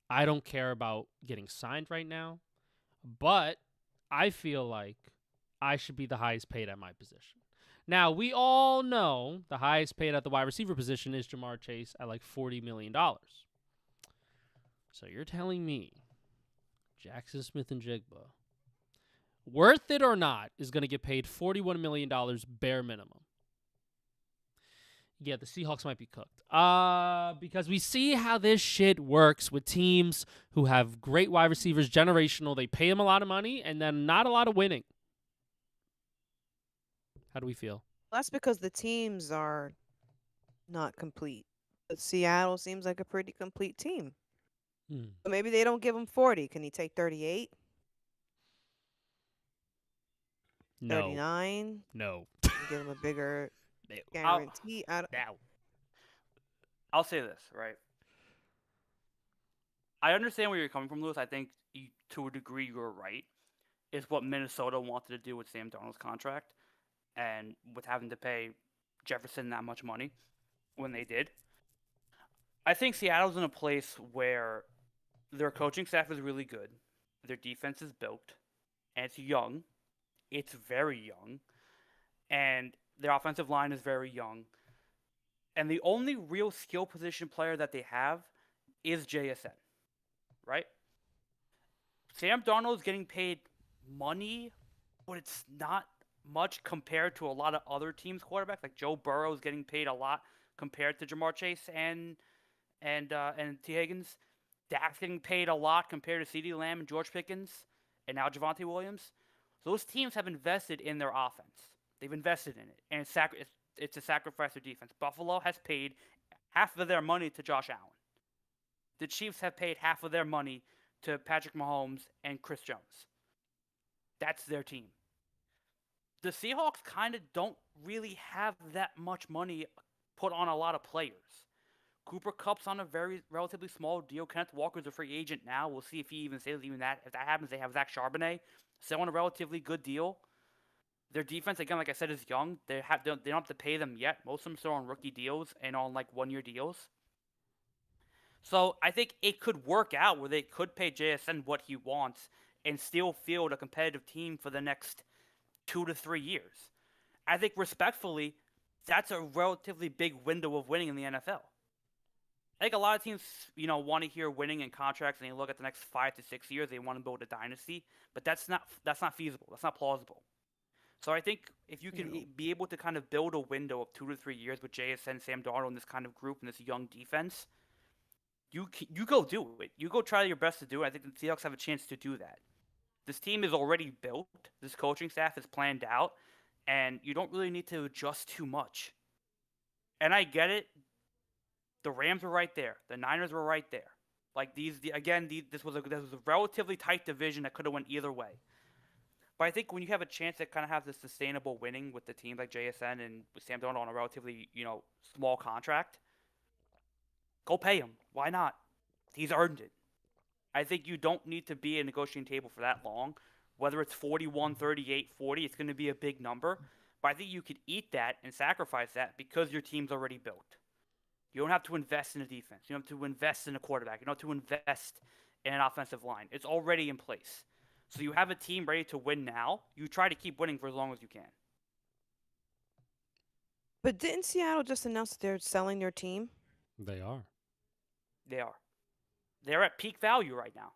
Speaker 2: I don't care about getting signed right now, but I feel like I should be the highest paid at my position. Now, we all know the highest paid at the wide receiver position is Jamar Chase at like $40 million. So you're telling me Jackson Smith and Jigba, worth it or not, is going to get paid $41 million bare minimum. Yeah, the Seahawks might be cooked. Because we see how this shit works with teams who have great wide receivers, generational. They pay them a lot of money and then not a lot of winning. How do we feel?
Speaker 1: That's because the teams are not complete. But Seattle seems like a pretty complete team. But maybe they don't give him 40. Can he take 38?
Speaker 2: No.
Speaker 1: 39?
Speaker 2: No.
Speaker 1: Give him a bigger
Speaker 2: No.
Speaker 1: guarantee.
Speaker 2: No.
Speaker 3: I'll say this, right? I understand where you're coming from, Lewis. I think to a degree you're right. It's what Minnesota wanted to do with Sam Darnold's contract and with having to pay Jefferson that much money when they did. I think Seattle's in a place where their coaching staff is really good. Their defense is built, and it's young. It's very young. And their offensive line is very young. And the only real skill position player that they have is JSN, right? Sam Darnold is getting paid money, but it's not much compared to a lot of other teams' quarterbacks. Like Joe Burrow is getting paid a lot compared to Jamar Chase and T. Higgins. Dak's getting paid a lot compared to CeeDee Lamb and George Pickens, and now Javonte Williams. Those teams have invested in their offense. They've invested in it, and it's a sacrifice of defense. Buffalo has paid half of their money to Josh Allen. The Chiefs have paid half of their money to Patrick Mahomes and Chris Jones. That's their team. The Seahawks kind of don't really have that much money put on a lot of players. Cooper Cup's on a very relatively small deal. Kenneth Walker's a free agent now. We'll see if he even stays. Even that, if that happens, they have Zach Charbonnet still on a relatively good deal. Their defense, again, like I said, is young. They don't have to pay them yet. Most of them still on rookie deals and on like 1 year deals. So I think it could work out where they could pay JSN what he wants and still field a competitive team for the next 2 to 3 years. I think respectfully, that's a relatively big window of winning in the NFL. I think a lot of teams, want to hear winning and contracts, and they look at the next 5 to 6 years. They want to build a dynasty, but that's not feasible. That's not plausible. So I think if you can be able to kind of build a window of 2 to 3 years with JSN, Sam Darnold, and this kind of group and this young defense, you go do it. You go try your best to do it. I think the Seahawks have a chance to do that. This team is already built. This coaching staff is planned out, and you don't really need to adjust too much. And I get it. The Rams were right there. The Niners were right there. Like this was a relatively tight division that could have went either way. But I think when you have a chance to kind of have this sustainable winning with the teams like JSN and with Sam Darnold on a relatively small contract, go pay him. Why not? He's earned it. I think you don't need to be at a negotiating table for that long. Whether it's 41, 38, 40, it's going to be a big number. But I think you could eat that and sacrifice that because your team's already built. You don't have to invest in a defense. You don't have to invest in a quarterback. You don't have to invest in an offensive line. It's already in place. So you have a team ready to win now. You try to keep winning for as long as you can.
Speaker 1: But didn't Seattle just announce that they're selling their team?
Speaker 2: They are.
Speaker 3: They are. They're at peak value right now.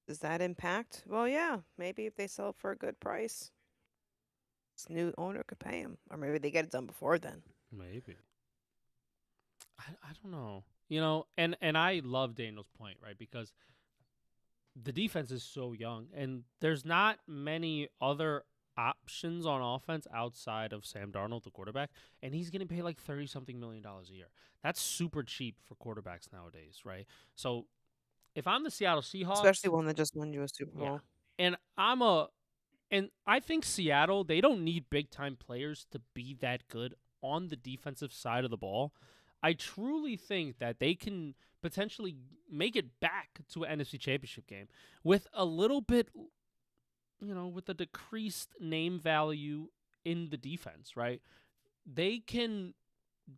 Speaker 1: Does that impact? Well, yeah. Maybe if they sell it for a good price, this new owner could pay them. Or maybe they get it done before then.
Speaker 2: Maybe. I don't know. And I love Daniel's point, right? Because the defense is so young, and there's not many other options on offense outside of Sam Darnold, the quarterback, and he's getting paid like $30-something million a year. That's super cheap for quarterbacks nowadays, right? So if I'm the Seattle Seahawks,
Speaker 1: Especially one that just won you a Super Bowl.
Speaker 2: and I think Seattle, they don't need big time players to be that good on the defensive side of the ball. I truly think that they can potentially make it back to an NFC Championship game with a little bit, with a decreased name value in the defense, right? They can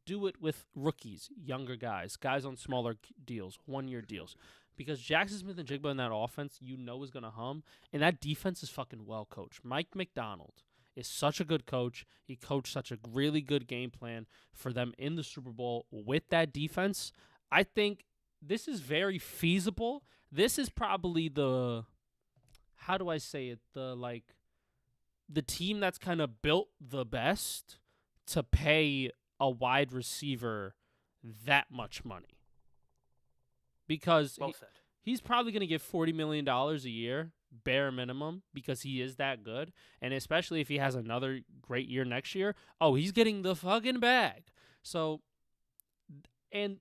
Speaker 2: do it with rookies, younger guys on smaller deals, 1-year deals. Because Jackson Smith and Jigba in that offense, is going to hum. And that defense is fucking well coached. Mike McDonald is such a good coach. He coached such a really good game plan for them in the Super Bowl with that defense. I think this is very feasible. This is probably the team that's kind of built the best to pay a wide receiver that much money. Because he's probably going to get $40 million a year, bare minimum, because he is that good. And especially if he has another great year next year, he's getting the fucking bag. So, and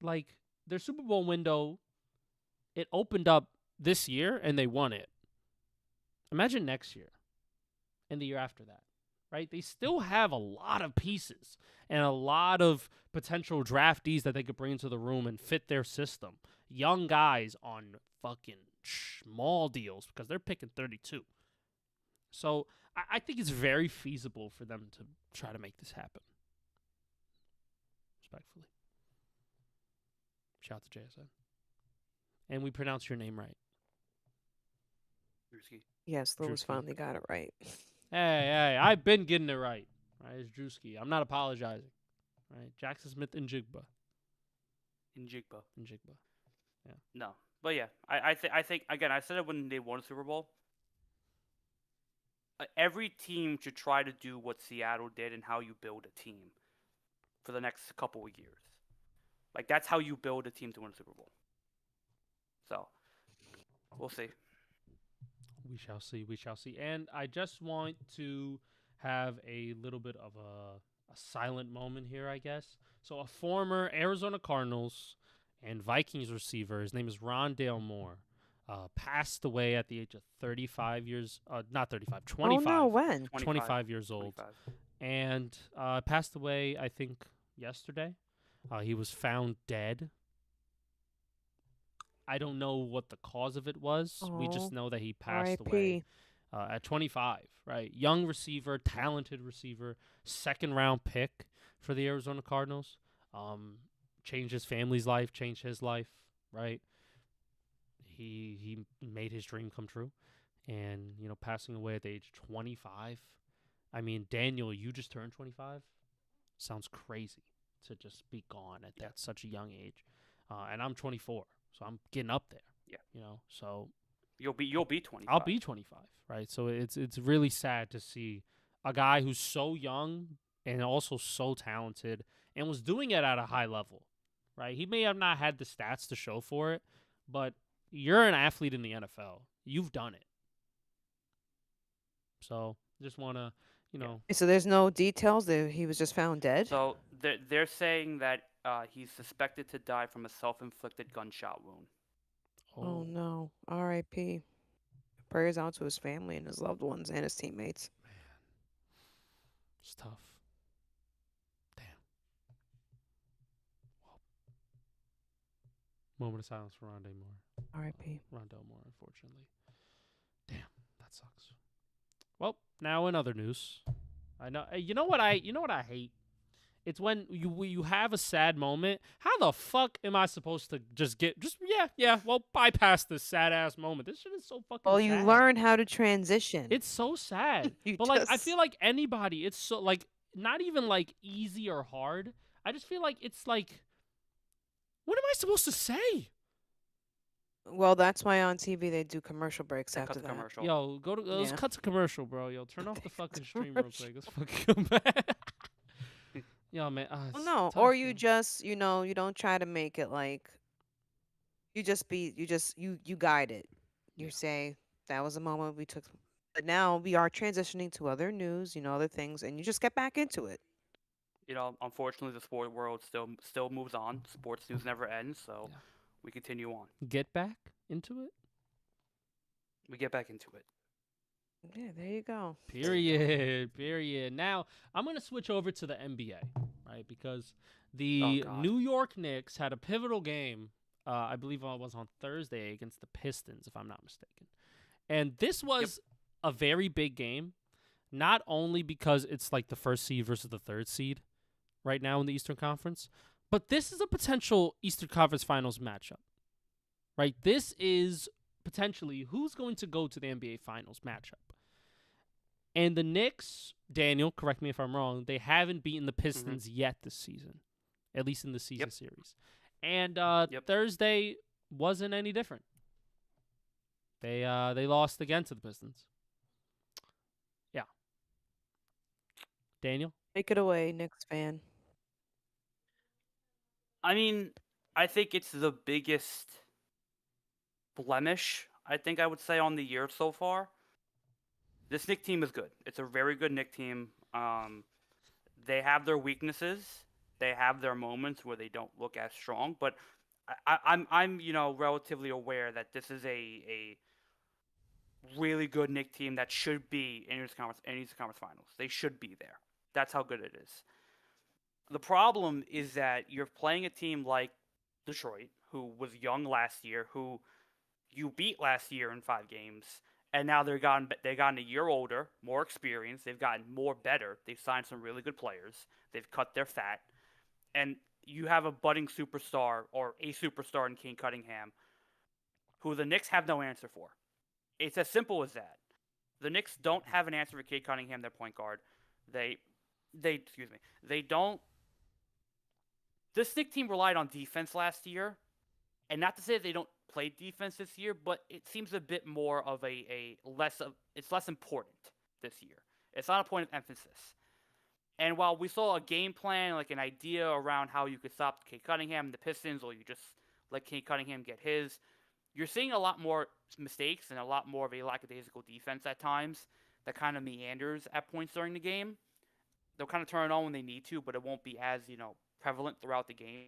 Speaker 2: like their Super Bowl window, it opened up this year and they won it. Imagine next year and the year after that, right? They still have a lot of pieces and a lot of potential draftees that they could bring into the room and fit their system. Young guys on fucking small deals because they're picking 32. So I think it's very feasible for them to try to make this happen. Respectfully. Shout out to JSN. And we pronounce your name right.
Speaker 3: Drewski.
Speaker 1: Yes, Lewis
Speaker 2: Drewski.
Speaker 1: finally got it right.
Speaker 2: Hey, I've been getting it right. Right, it's Drewski. I'm not apologizing. Right, Jackson Smith and Jigba. Yeah.
Speaker 3: No, but yeah, I think again, I said it when they won the Super Bowl. Every team should try to do what Seattle did and how you build a team for the next couple of years. Like that's how you build a team to win a Super Bowl. So we'll see.
Speaker 2: We shall see. And I just want to have a little bit of a silent moment here, I guess. So a former Arizona Cardinals and Vikings receiver, his name is Rondale Moore, passed away at the age of 25 years, not 35, 25.
Speaker 1: Oh, no, when?
Speaker 2: 25 years old.
Speaker 3: 25.
Speaker 2: And passed away, I think, yesterday. He was found dead. I don't know what the cause of it was. We just
Speaker 1: Oh,
Speaker 2: know that he passed away
Speaker 1: R.I.P.
Speaker 2: at 25, right? Young receiver, talented receiver, second round pick for the Arizona Cardinals. Um, changed his family's life, changed his life, right? He made his dream come true, and passing away at the age of 25. I mean, Daniel, you just turned 25. Sounds crazy to just be gone at
Speaker 3: Yeah.
Speaker 2: that such a young age, and I'm 24, so I'm getting up there.
Speaker 3: Yeah.
Speaker 2: So
Speaker 3: You'll be 25.
Speaker 2: I'll be 25, right? So it's really sad to see a guy who's so young and also so talented and was doing it at a high level, right? He may have not had the stats to show for it, but you're an athlete in the NFL. You've done it. So just want to, you
Speaker 3: Yeah.
Speaker 2: know,
Speaker 1: So there's no details that he was just found dead?
Speaker 3: So they're saying that he's suspected to die from a self-inflicted gunshot wound.
Speaker 1: Oh
Speaker 2: oh,
Speaker 1: no. R.I.P. Prayers out to his family and his loved ones and his teammates.
Speaker 2: man, it's tough. Damn. Well, moment of silence for Rondé Moore.
Speaker 1: R.I.P.
Speaker 2: Rondell Moore, unfortunately. Damn, that sucks. Well, now in other news, I know. You know what I hate? It's when you have a sad moment. How the fuck am I supposed to well, bypass this sad ass moment? This shit is so fucking
Speaker 1: Well, you
Speaker 2: sad.
Speaker 1: learn how to transition.
Speaker 2: It's so sad.
Speaker 1: You
Speaker 2: But like I
Speaker 1: just
Speaker 2: feel like anybody, it's so like not even like easy or hard. I just feel like it's like what am I supposed to say?
Speaker 1: Well, that's why on TV they do commercial breaks
Speaker 3: That cut
Speaker 1: after
Speaker 3: the
Speaker 1: that.
Speaker 3: commercial.
Speaker 2: Yo, go to let's
Speaker 1: Yeah.
Speaker 2: cut to commercial, bro. Yo, turn off the
Speaker 1: They cut
Speaker 2: fucking
Speaker 1: to
Speaker 2: stream real
Speaker 1: commercial.
Speaker 2: quick. Let's fucking come back. Yo, man,
Speaker 1: Well,
Speaker 2: it's
Speaker 1: no, or
Speaker 2: tough,
Speaker 1: you
Speaker 2: man.
Speaker 1: just, you don't try to make it like you guide it. You
Speaker 2: Yeah.
Speaker 1: say that was a moment we took, but now we are transitioning to other news, other things, and you just get back into it.
Speaker 3: Unfortunately, the sport world still moves on. Sports news never ends, so
Speaker 2: Yeah.
Speaker 3: we continue on.
Speaker 2: Get back into it.
Speaker 3: We get back into it.
Speaker 1: Yeah, there you go.
Speaker 2: Period. Period. Now I'm gonna switch over to the NBA, right? Because
Speaker 3: Oh
Speaker 2: the
Speaker 3: God.
Speaker 2: New York Knicks had a pivotal game. I believe it was on Thursday against the Pistons, if I'm not mistaken. And this was a very big game, not only because it's like the first seed versus the third seed right now in the Eastern Conference, but this is a potential Eastern Conference Finals matchup, right? This is potentially who's going to go to the NBA Finals matchup. And the Knicks, Daniel, correct me if I'm wrong, they haven't beaten the Pistons yet this season, at least in the season series. And Thursday wasn't any different. They lost again to the Pistons. Yeah. Daniel?
Speaker 1: Take it away, Knicks fan.
Speaker 3: I mean, I think it's the biggest blemish, I think I would say, on the year so far. This Nick team is good. It's a very good Nick team. They have their weaknesses. They have their moments where they don't look as strong, but I'm relatively aware that this is a really good Nick team that should be in Eastern Conference Finals. They should be there. That's how good it is. The problem is that you're playing a team like Detroit, who was young last year, who you beat last year in 5 games, and now they gotten a year older, more experienced. They've gotten more better. They've signed some really good players. They've cut their fat, and you have a budding superstar or a superstar in Kane Cunningham, who the Knicks have no answer for. It's as simple as that. The Knicks don't have an answer for Kate Cunningham, their point guard. They don't. This Knicks team relied on defense last year, and not to say they don't play defense this year, but it seems a bit more of it's less important this year. It's not a point of emphasis. And while we saw a game plan, like an idea around how you could stop Kate Cunningham and the Pistons, or you just let Kate Cunningham get his, you're seeing a lot more mistakes and a lot more of a lackadaisical defense at times that kind of meanders at points during the game. They'll kind of turn it on when they need to, but it won't be as, prevalent throughout the game.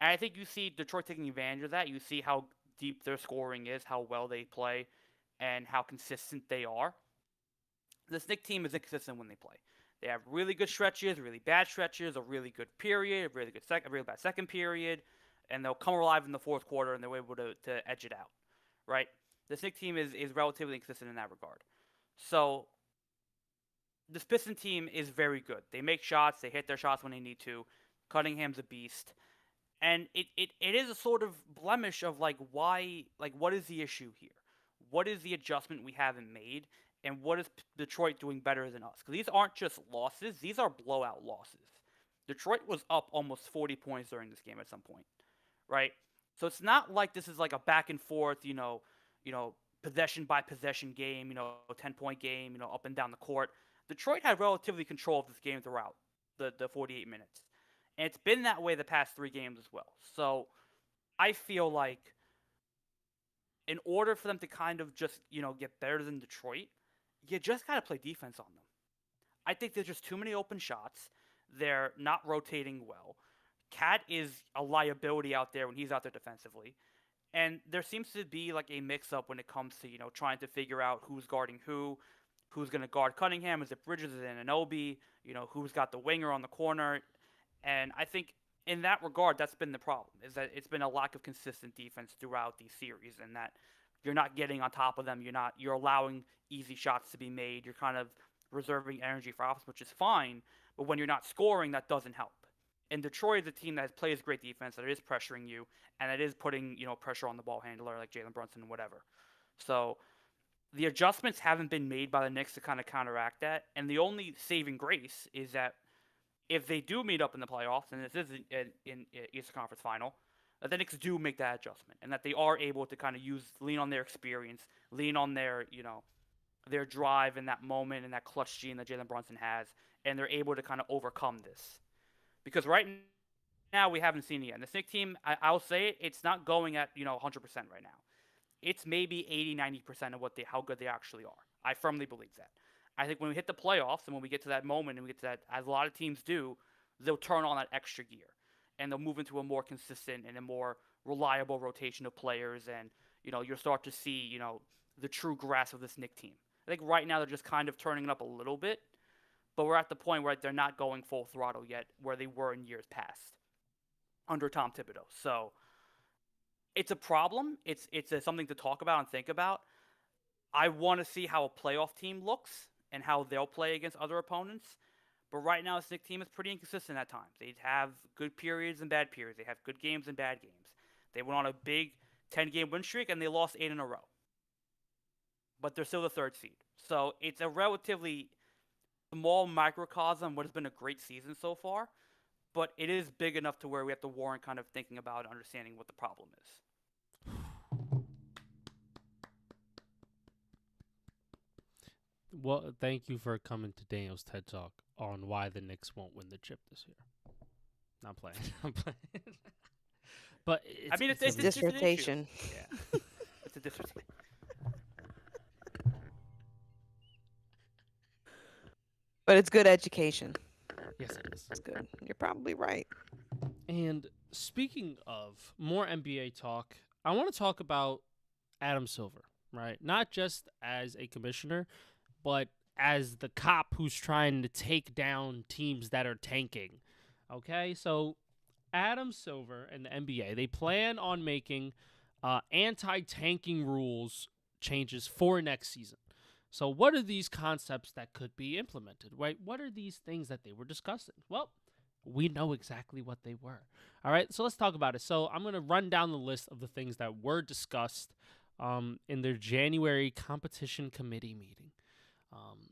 Speaker 3: And I think you see Detroit taking advantage of that. You see how deep their scoring is, how well they play, and how consistent they are. This Knicks team is inconsistent when they play. They have really good stretches, really bad stretches, a really good period, a really bad second period, and they'll come alive in the fourth quarter and they're able to edge it out, right? This Knicks team is relatively inconsistent in that regard. So this Piston team is very good. They make shots, they hit their shots when they need to. Cunningham's a beast. And it is a sort of blemish of like why, like what is the issue here? What is the adjustment we haven't made? And what is Detroit doing better than us? Because these aren't just losses; these are blowout losses. Detroit was up almost 40 points during this game at some point, right? So it's not like this is like a back and forth, possession by possession game, 10-point game, up and down the court. Detroit had relatively control of this game throughout the 48 minutes. And it's been that way the past 3 games as well. So I feel like in order for them to kind of just, get better than Detroit, you just got to play defense on them. I think there's just too many open shots. They're not rotating well. Cat is a liability out there when he's out there defensively. And there seems to be like a mix-up when it comes to, trying to figure out who's guarding who's going to guard Cunningham, is it Bridges, is it Anunoby, who's got the winger on the corner. And I think in that regard, that's been the problem, is that it's been a lack of consistent defense throughout these series, and that you're not getting on top of them. You're allowing easy shots to be made. You're kind of reserving energy for offense, which is fine. But when you're not scoring, that doesn't help. And Detroit is a team that plays great defense, that is pressuring you, and that is putting pressure on the ball handler like Jalen Brunson and whatever. So the adjustments haven't been made by the Knicks to kind of counteract that. And the only saving grace is that if they do meet up in the playoffs, and this is in Eastern Conference Final, that the Knicks do make that adjustment, and that they are able to kind of lean on their experience, lean on their their drive in that moment and that clutch gene that Jalen Brunson has, and they're able to kind of overcome this. Because right now we haven't seen it yet. And the Knicks team, I'll say it, it's not going at 100% right now. It's maybe 80-90% of how good they actually are. I firmly believe that. I think when we hit the playoffs and when we get to that moment and we get to that, as a lot of teams do, they'll turn on that extra gear and they'll move into a more consistent and a more reliable rotation of players, and you'll start to see the true grasp of this Knicks team. I think right now they're just kind of turning it up a little bit, but we're at the point where they're not going full throttle yet, where they were in years past under Tom Thibodeau. So it's a problem. It's something to talk about and think about. I want to see how a playoff team looks and how they'll play against other opponents. But right now, this Knicks team is pretty inconsistent at times. They have good periods and bad periods. They have good games and bad games. They went on a big 10-game win streak, and they lost 8 in a row. But they're still the 3rd seed. So it's a relatively small microcosm of what has been a great season so far. But it is big enough to where we have to warrant kind of thinking about and understanding what the problem is.
Speaker 2: Well, thank you for coming to Daniel's TED Talk on why the Knicks won't win the chip this year. Not playing. I'm playing. But
Speaker 3: it's
Speaker 1: a dissertation.
Speaker 3: Yeah. It's a dissertation.
Speaker 1: But it's good education.
Speaker 2: Yes, it is.
Speaker 1: It's good. You're probably right.
Speaker 2: And speaking of more NBA talk, I want to talk about Adam Silver, right? Not just as a commissioner, but as the cop who's trying to take down teams that are tanking. Okay, so Adam Silver and the NBA, they plan on making anti-tanking rules changes for next season. So what are these concepts that could be implemented, right? What are these things that they were discussing? Well, we know exactly what they were. All right, so let's talk about it. So I'm going to run down the list of the things that were discussed in their January competition committee meeting.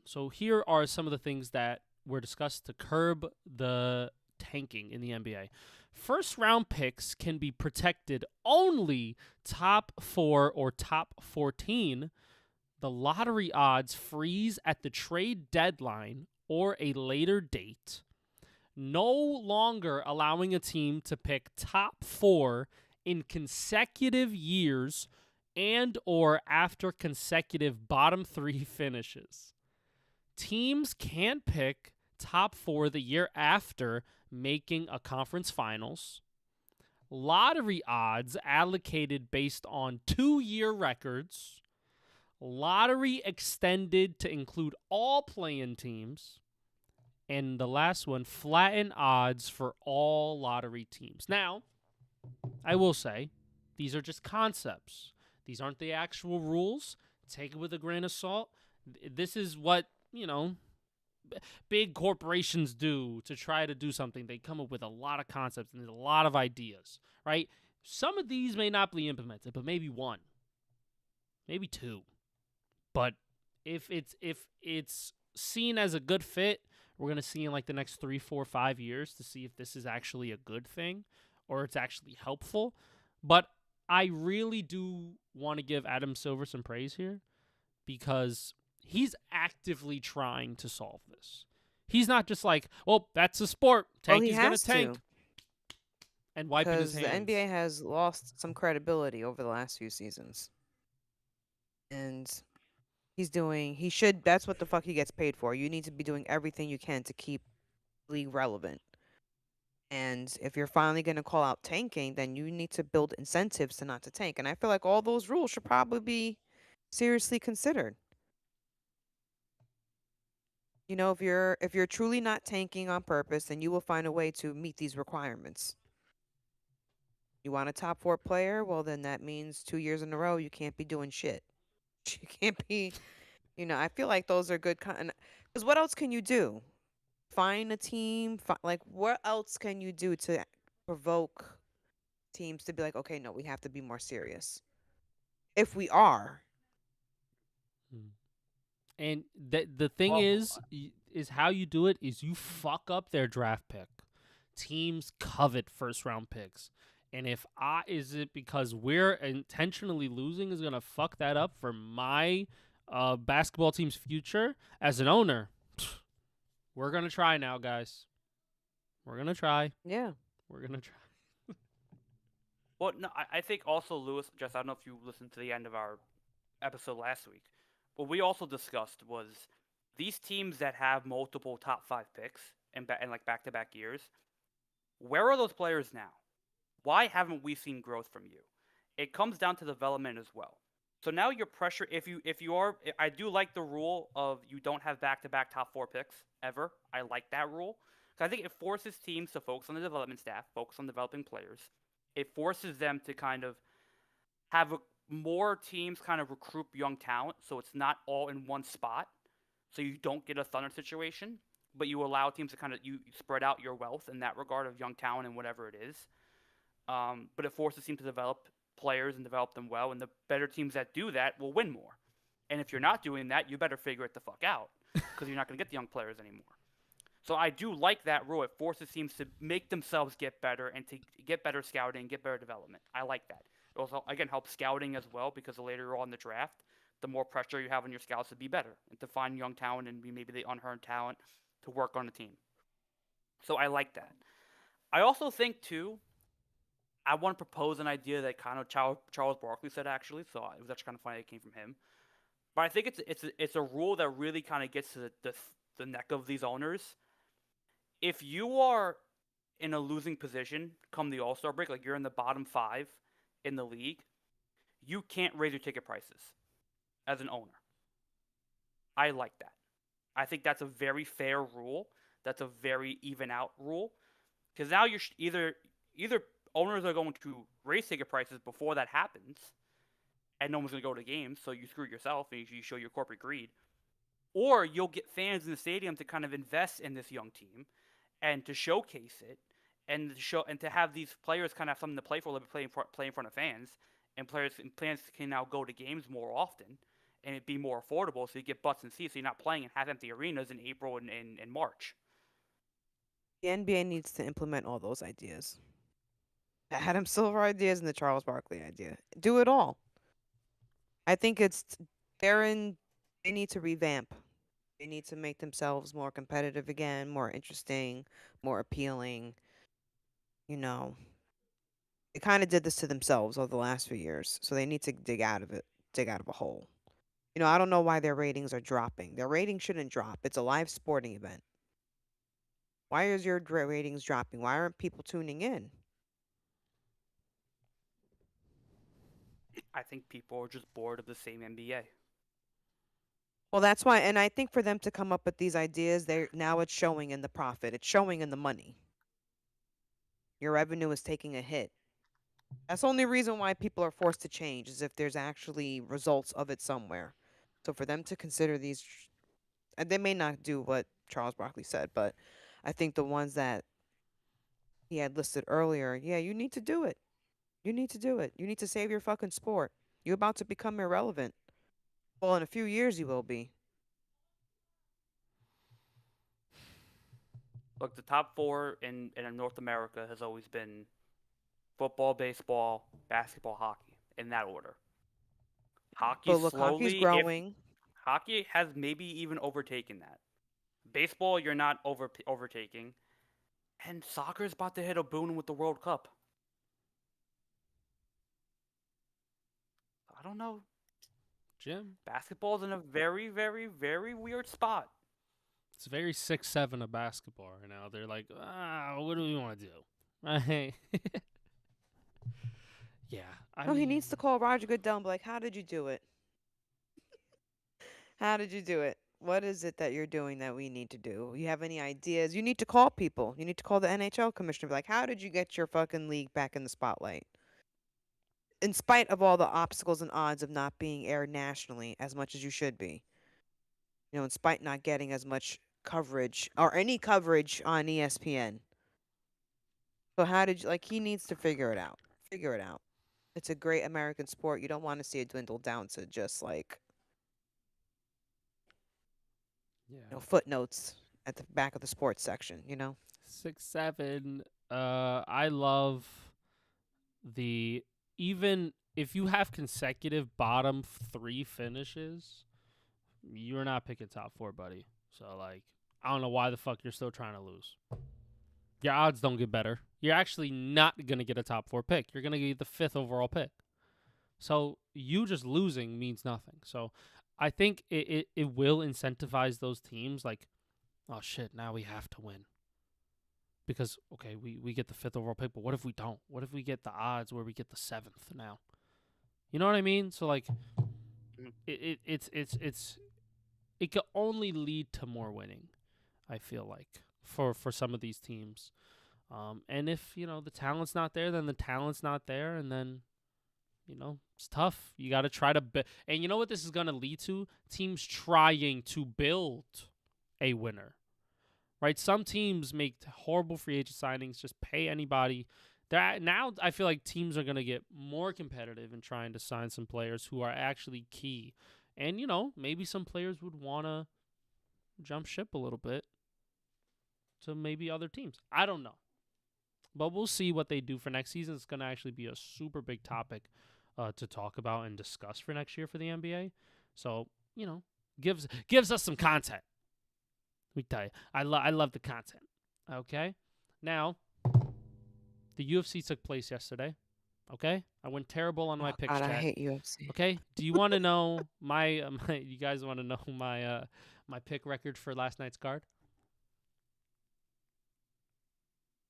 Speaker 2: So here are some of the things that were discussed to curb the tanking in the NBA. First round picks can be protected only top 4 or top 14. The lottery odds freeze at the trade deadline or a later date. No longer allowing a team to pick top 4 in consecutive years and or after consecutive bottom 3 finishes. Teams can pick top 4 the year after making a conference finals. Lottery odds allocated based on 2-year records. Lottery extended to include all play-in teams. And the last one, flatten odds for all lottery teams. Now, I will say, these are just concepts. These aren't the actual rules. Take it with a grain of salt. This is what, big corporations do to try to do something. They come up with a lot of concepts and a lot of ideas, right? Some of these may not be implemented, but maybe one, maybe two. But if it's seen as a good fit, we're gonna see in like the next 3, 4, 5 years to see if this is actually a good thing or it's actually helpful. But I really do want to give Adam Silver some praise here because he's actively trying to solve this. He's not just like, well, that's a sport.
Speaker 1: Well,
Speaker 2: Tank
Speaker 1: he
Speaker 2: is gonna
Speaker 1: has
Speaker 2: tank
Speaker 1: to,
Speaker 2: and wiping his
Speaker 1: because the
Speaker 2: hands.
Speaker 1: NBA has lost some credibility over the last few seasons. And he should, that's what the fuck he gets paid for. You need to be doing everything you can to keep league relevant. And if you're finally going to call out tanking, then you need to build incentives to not to tank. And I feel like all those rules should probably be seriously considered. If you're truly not tanking on purpose, then you will find a way to meet these requirements. You want a top four player? Well, then that means 2 years in a row you can't be doing shit. You can't be, I feel like those are good. Because what else can you do? Find a team. Like, what else can you do to provoke teams to be like, okay, no, we have to be more serious. If we are,
Speaker 2: Hmm. And the thing
Speaker 3: Well,
Speaker 2: is how you do it is you fuck up their draft pick. Teams covet first round picks. And if I is it because we're intentionally losing is gonna fuck that up for my basketball team's future as an owner? We're gonna try now, guys. We're gonna try.
Speaker 1: yeah.
Speaker 2: We're gonna try.
Speaker 3: well, no, I think also Lewis. Just I don't know if you listened to the end of our episode last week. What we also discussed was these teams that have multiple top five picks and like back to back years. Where are those players now? Why haven't we seen growth from you? It comes down to development as well. So now your pressure, if you are, I do like the rule of you don't have back to back top four picks ever. I like that rule because I think it forces teams to focus on the development staff, focus on developing players. It forces them to kind of have more teams kind of recruit young talent, so it's not all in one spot. So you don't get a Thunder situation, but you allow teams to kind of you spread out your wealth in that regard of young talent and whatever it is. But it forces teams to develop players and develop them well, and the better teams that do that will win more. And if you're not doing that, you better figure it the fuck out because you're not going to get the young players anymore. So I do like that rule. It forces teams to make themselves get better and to get better scouting, get better development. I like that. It also again helps scouting as well because the later you're on in the draft, the more pressure you have on your scouts to be better and to find young talent and be maybe the unheard talent to work on the team. So I like that. I also think too I want to propose an idea that kind of Charles Barkley said actually, so it was actually kind of funny it came from him. But I think it's a rule that really kind of gets to the neck of these owners. If you are in a losing position come the All Star break, like you're in the bottom five in the league, you can't raise your ticket prices as an owner. I like that. I think that's a very fair rule. That's a very even out rule because now you're either owners are going to raise ticket prices before that happens, and no one's going to go to games, so you screw yourself and you show your corporate greed, or you'll get fans in the stadium to kind of invest in this young team and to showcase it and to have these players kind of have something to play for, let me play in front of fans, and players can now go to games more often and it be more affordable, so you get butts and seats, so you're not playing in half empty arenas in April and March.
Speaker 1: The NBA needs to implement all those ideas. The Adam Silver ideas and the Charles Barkley idea. Do it all. I think they're in they need to revamp. They need to make themselves more competitive again, more interesting, more appealing. You know, they kind of did this to themselves over the last few years, so they need to dig out of a hole. I don't know why their ratings are dropping. Their ratings shouldn't drop. It's a live sporting event. Why is your ratings dropping? Why aren't people tuning in?
Speaker 3: I think people are just bored of the same NBA.
Speaker 1: Well, that's why, and I think for them to come up with these ideas, they now it's showing in the profit. It's showing in the money. Your revenue is taking a hit. That's the only reason why people are forced to change is if there's actually results of it somewhere. So for them to consider these, and they may not do what Charles Barkley said, but I think the ones that he had listed earlier, yeah, you need to do it. You need to do it. You need to save your fucking sport. You're about to become irrelevant. Well, in a few years, you will be.
Speaker 3: Look, the top four in North America has always been football, baseball, basketball, hockey, in that order. Hockey
Speaker 1: But look, hockey's
Speaker 3: slowly, if
Speaker 1: growing.
Speaker 3: hockey has maybe even overtaken that. Baseball, you're not overtaking, and soccer's about to hit a boon with the World Cup. I don't know.
Speaker 2: Jim,
Speaker 3: Basketball's in a very, very, very weird spot.
Speaker 2: it's very 6-7 of basketball right now. They're like, what do we want to do? Right? Yeah, I
Speaker 1: No, he
Speaker 2: mean,
Speaker 1: needs to call Roger Goodell and be like, how did you do it? How did you do it? What is it that you're doing that we need to do? You have any ideas? You need to call people. You need to call the NHL commissioner. Be like, how did you get your fucking league back in the spotlight? In spite of all the obstacles and odds of not being aired nationally as much as you should be. In spite not getting as much coverage or any coverage on ESPN. So how did you, like, he needs to figure it out. Figure it out. It's a great American sport. You don't want to see it dwindle down to just like,
Speaker 2: yeah,
Speaker 1: footnotes at the back of the sports section.
Speaker 2: 6-7. I love the even if you have consecutive bottom three finishes, you're not picking top four, buddy. So like, I don't know why the fuck you're still trying to lose. Your odds don't get better. You're actually not gonna get a top four pick. You're gonna get the 5th overall pick. So you just losing means nothing. So I think it will incentivize those teams like, oh shit, now we have to win. Because okay, we get the 5th overall pick, but what if we don't? What if we get the odds where we get the 7th now? You know what I mean? So like,
Speaker 3: Mhm.
Speaker 2: it can only lead to more winning. I feel like for some of these teams, and if the talent's not there, then the talent's not there, and then it's tough. You got to try to and you know what this is gonna lead to? Teams trying to build a winner. Right? Some teams make horrible free agent signings, just pay anybody. Now I feel like teams are going to get more competitive in trying to sign some players who are actually key. And, maybe some players would want to jump ship a little bit to maybe other teams. I don't know. But we'll see what they do for next season. It's going to actually be a super big topic to talk about and discuss for next year for the NBA. So, gives us some content. Let me tell you, I love the content. Okay, now the UFC took place yesterday. Okay, I went terrible on my
Speaker 1: Oh
Speaker 2: picks
Speaker 1: God, I
Speaker 2: chat.
Speaker 1: hate UFC.
Speaker 2: Okay, do you want to know my you guys want to know my pick record for last night's card?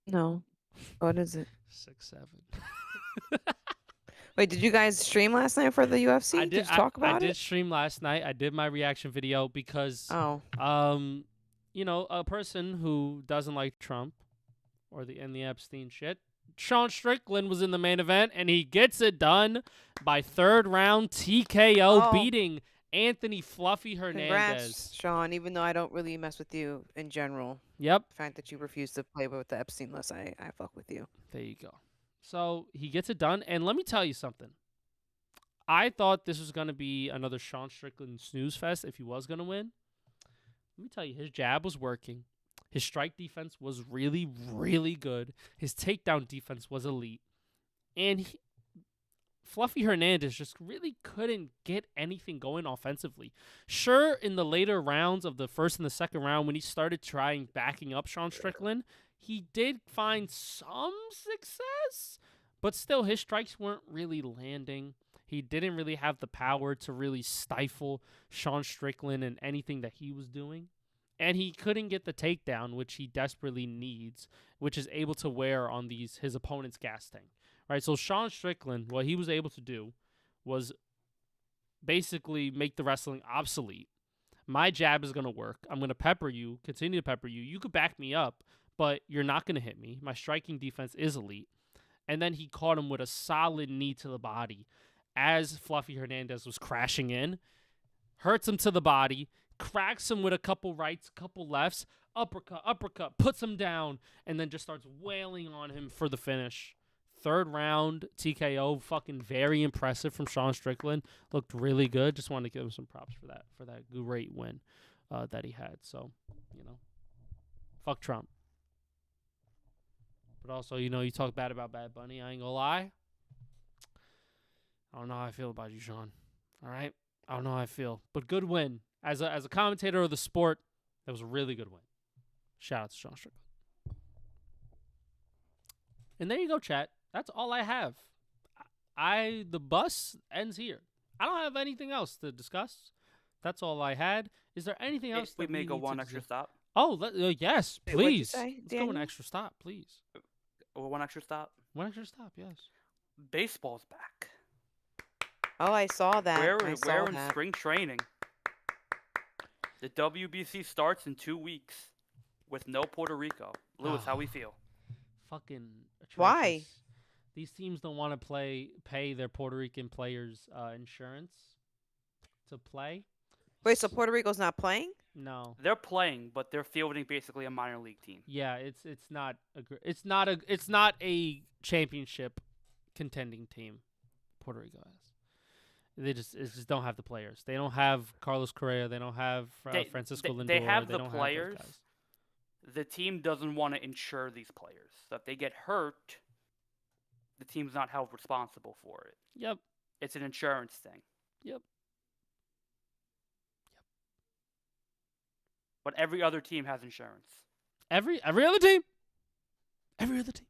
Speaker 1: No. What is it?
Speaker 2: 6-7.
Speaker 1: Wait, did you guys stream last night for the UFC?
Speaker 2: I did.
Speaker 1: Did you talk
Speaker 2: I
Speaker 1: about
Speaker 2: did
Speaker 1: it?
Speaker 2: stream last night. I did my reaction video because,
Speaker 1: Oh,
Speaker 2: a person who doesn't like Trump or the Epstein shit. Sean Strickland was in the main event, and he gets it done by third round TKO,
Speaker 1: oh,
Speaker 2: beating Anthony Fluffy
Speaker 1: congrats,
Speaker 2: Hernandez.
Speaker 1: Sean. Even though I don't really mess with you in general,
Speaker 2: Yep,
Speaker 1: the fact that you refuse to play with the Epstein list, I fuck with you.
Speaker 2: there you go. So he gets it done, and let me tell you something. I thought this was going to be another Sean Strickland snooze fest if he was going to win. Let me tell you, his jab was working. His strike defense was really, really good. His takedown defense was elite. And Fluffy Hernandez just really couldn't get anything going offensively. Sure, in the later rounds of the first and the second round, when he started trying backing up Sean Strickland, he did find some success, but still, his strikes weren't really landing. He didn't really have the power to really stifle Sean Strickland and anything that he was doing. And he couldn't get the takedown, which he desperately needs, which is able to wear on his opponent's gas tank. Right? So Sean Strickland, what he was able to do was basically make the wrestling obsolete My jab is going to work. I'm going to pepper you, continue to pepper you. You could back me up, but you're not going to hit me. My striking defense is elite. And then he caught him with a solid knee to the body as Fluffy Hernandez was crashing in. Hurts him to the body, cracks him with a couple rights, couple lefts, uppercut, puts him down, and then just starts wailing on him for the finish. Third round TKO, fucking very impressive from Sean Strickland. Looked really good. Just wanted to give him some props for that great win that he had. So, fuck Trump. But also, you talk bad about Bad Bunny. I ain't gonna lie. I don't know how I feel about you, Sean. All right? I don't know how I feel. But good win. As a commentator of the sport, that was a really good win. Shout out to Sean Strickland. And there you go, chat. That's all I have. The bus ends here. I don't have anything else to discuss. That's all I had. Is there anything else
Speaker 3: We
Speaker 2: that
Speaker 3: may
Speaker 2: we
Speaker 3: go
Speaker 2: need
Speaker 3: one
Speaker 2: to
Speaker 3: extra
Speaker 2: dis-
Speaker 3: stop.
Speaker 2: Oh, yes,
Speaker 1: Wait, what'd you
Speaker 2: please.
Speaker 1: say,
Speaker 2: Let's go an
Speaker 1: Daniel?
Speaker 2: extra stop, please.
Speaker 3: Or one extra stop.
Speaker 2: One extra stop, yes.
Speaker 3: Baseball's back.
Speaker 1: Oh, I saw that. I saw
Speaker 3: We're in
Speaker 1: that.
Speaker 3: spring training. The WBC starts in 2 weeks with no Puerto Rico. Lewis, how we feel?
Speaker 2: Fucking atrocious.
Speaker 1: Why?
Speaker 2: These teams don't want to pay their Puerto Rican players insurance to play.
Speaker 1: Wait, so Puerto Rico's not playing?
Speaker 2: No.
Speaker 3: They're playing, but they're fielding basically a minor league team.
Speaker 2: Yeah, it's not a championship contending team. Puerto Rico has. They just don't have the players. They don't have Carlos Correa. They don't have Francisco Lindor.
Speaker 3: They have the
Speaker 2: don't
Speaker 3: players.
Speaker 2: Have those guys.
Speaker 3: The team doesn't want to insure these players. So if they get hurt, the team's not held responsible for it.
Speaker 2: Yep.
Speaker 3: It's an insurance thing.
Speaker 2: Yep.
Speaker 3: But every other team has insurance.
Speaker 2: Every other team. Every other team.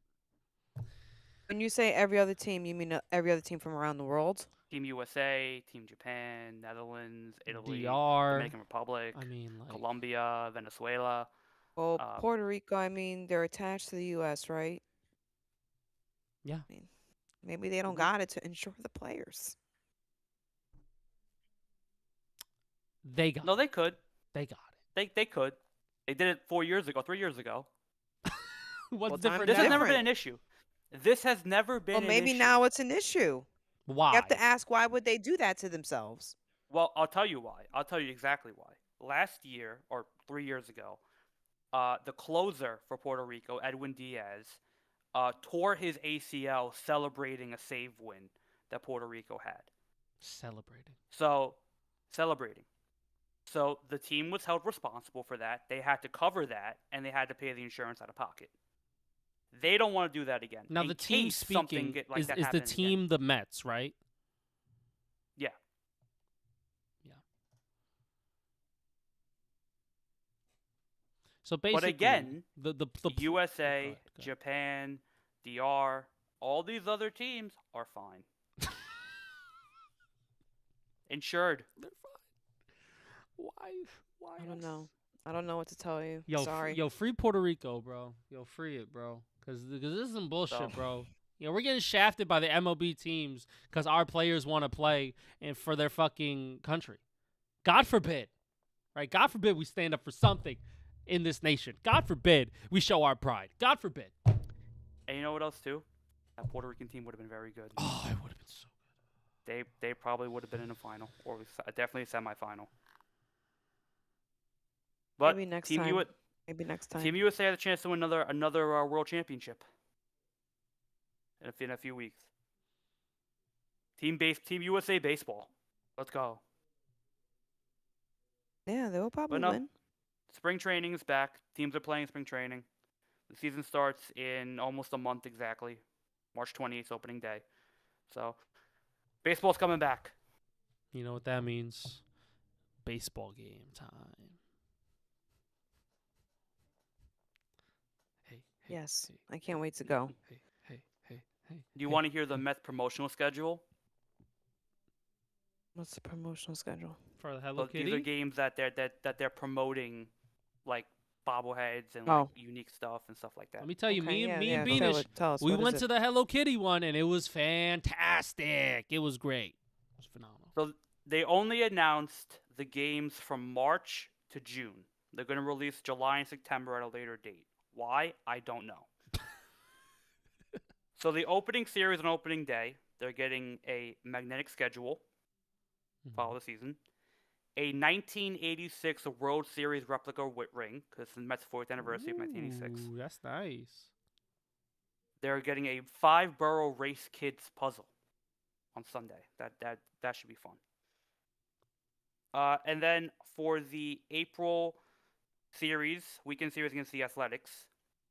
Speaker 1: When you say every other team, you mean every other team from around the world?
Speaker 3: Team USA, Team Japan, Netherlands, Italy,
Speaker 2: DR.
Speaker 3: Dominican Republic,
Speaker 2: I mean, like,
Speaker 3: Colombia, Venezuela.
Speaker 1: Well, Puerto Rico, I mean, they're attached to the U.S., right?
Speaker 2: Yeah.
Speaker 1: I mean, maybe they don't
Speaker 3: Mhm.
Speaker 1: got it to insure the players.
Speaker 2: they got.
Speaker 3: No, they could.
Speaker 2: They got it.
Speaker 3: They could. They did it 4 years ago, 3 years ago.
Speaker 2: What's
Speaker 1: Well,
Speaker 2: different?
Speaker 3: This
Speaker 1: now?
Speaker 3: has never been
Speaker 1: Different.
Speaker 3: an issue. This has never been
Speaker 1: Well,
Speaker 3: an
Speaker 1: maybe
Speaker 3: issue.
Speaker 1: now it's an issue.
Speaker 2: Why?
Speaker 1: You have to ask, why would they do that to themselves?
Speaker 3: Well, I'll tell you why. I'll tell you exactly why. Last year, or 3 years ago, the closer for Puerto Rico, Edwin Diaz, tore his ACL celebrating a save win that Puerto Rico had.
Speaker 2: Celebrating.
Speaker 3: Celebrating. So the team was held responsible for that. They had to cover that, and they had to pay the insurance out of pocket. They don't want to do that again.
Speaker 2: Now
Speaker 3: in
Speaker 2: the team
Speaker 3: case something
Speaker 2: speaking
Speaker 3: like
Speaker 2: is
Speaker 3: that
Speaker 2: the
Speaker 3: happens
Speaker 2: team
Speaker 3: again.
Speaker 2: the Mets, right?
Speaker 3: Yeah.
Speaker 2: Yeah. So basically,
Speaker 3: But again,
Speaker 2: the
Speaker 3: USA,
Speaker 2: go ahead.
Speaker 3: Japan, DR, all these other teams are fine. Insured.
Speaker 2: They're fine. Why?
Speaker 1: I don't know. I don't know what to tell you.
Speaker 2: Yo,
Speaker 1: Sorry.
Speaker 2: free Puerto Rico, bro. Yo, free it, bro. Cause this is some bullshit,
Speaker 3: So-
Speaker 2: bro. We're getting shafted by the MLB teams because our players want to play and for their fucking country. God forbid, right? God forbid we stand up for something in this nation. God forbid we show our pride. God forbid.
Speaker 3: And you know what else too? That Puerto Rican team would have been very good.
Speaker 2: Oh, it would have been so good.
Speaker 3: They probably would have been in a final or definitely a semifinal. But
Speaker 1: Maybe next
Speaker 3: Team
Speaker 1: time.
Speaker 3: U-
Speaker 1: Maybe next time.
Speaker 3: Team USA has a chance to win another world championship in a few weeks. Team USA baseball. Let's go.
Speaker 1: Yeah, they will probably
Speaker 3: no.
Speaker 1: win.
Speaker 3: Spring training is back. Teams are playing spring training. The season starts in almost a month exactly. March 28th, opening day. So, baseball's coming back.
Speaker 2: You know what that means? Baseball game time. Hey.
Speaker 1: Yes,
Speaker 2: Hey,
Speaker 1: I can't wait to go.
Speaker 2: Hey.
Speaker 3: Do you want to hear the Mets promotional schedule?
Speaker 1: What's the promotional schedule?
Speaker 2: for the Hello
Speaker 3: So these are
Speaker 2: Kitty?
Speaker 3: games that they're promoting, like bobbleheads and
Speaker 1: Oh.
Speaker 3: like unique stuff and stuff like that.
Speaker 2: Let me tell you,
Speaker 1: Okay,
Speaker 2: me
Speaker 1: yeah,
Speaker 2: and
Speaker 1: yeah,
Speaker 2: Beanish,
Speaker 1: tell us,
Speaker 2: we
Speaker 1: what is
Speaker 2: went
Speaker 1: it?
Speaker 2: to the Hello Kitty one, and it was fantastic. It was great. It was phenomenal.
Speaker 3: So they only announced the games from March to June. They're going to release July and September at a later date. Why? I don't know. So the opening series on opening day, they're getting a magnetic schedule, follow the season, a 1986 World Series replica ring, because it's the Mets' 4th anniversary of 1986.
Speaker 2: Ooh, that's nice.
Speaker 3: They're getting a 5-borough race kids puzzle on Sunday. That should be fun. And then for the April series, weekend series against the Athletics,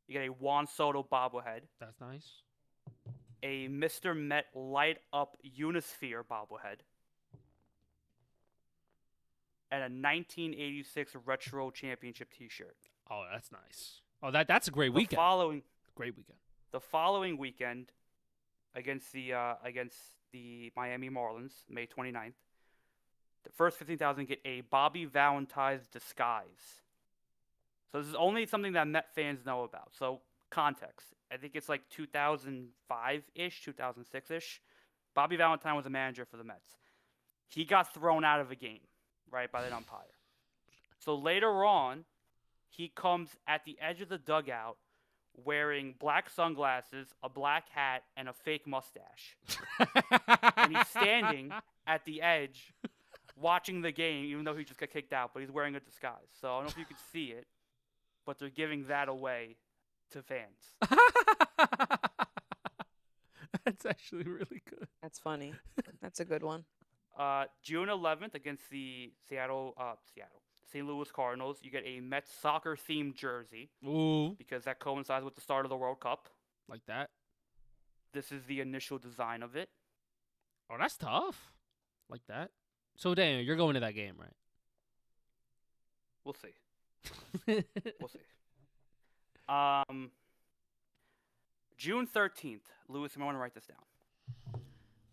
Speaker 3: you get a Juan Soto bobblehead,
Speaker 2: That's nice.
Speaker 3: a Mr. Met light up Unisphere bobblehead, and a 1986 retro championship T-shirt.
Speaker 2: Oh, that's nice. Oh, that's a great
Speaker 3: The
Speaker 2: weekend.
Speaker 3: following
Speaker 2: Great weekend.
Speaker 3: the following weekend against the Miami Marlins, May 29th, the first 15,000 get a Bobby Valentine's disguise. So this is only something that Met fans know about. So context, I think it's like 2005-ish, 2006-ish. Bobby Valentine was a manager for the Mets. He got thrown out of a game, right, by the umpire. So later on, he comes at the edge of the dugout wearing black sunglasses, a black hat, and a fake mustache. And he's standing at the edge watching the game, even though he just got kicked out, but he's wearing a disguise. So I don't know if you could see it, but they're giving that away to fans.
Speaker 2: That's actually really good.
Speaker 1: That's funny. That's a good one.
Speaker 3: June 11th against the St. Louis Cardinals, you get a Mets soccer themed jersey
Speaker 2: Ooh,
Speaker 3: because that coincides with the start of the World Cup.
Speaker 2: like that.
Speaker 3: This is the initial design of it.
Speaker 2: Oh, that's tough. Like that. So, Daniel, you're going to that game, right?
Speaker 3: We'll see. We'll see. June 13th, Lewis, I want to write this down.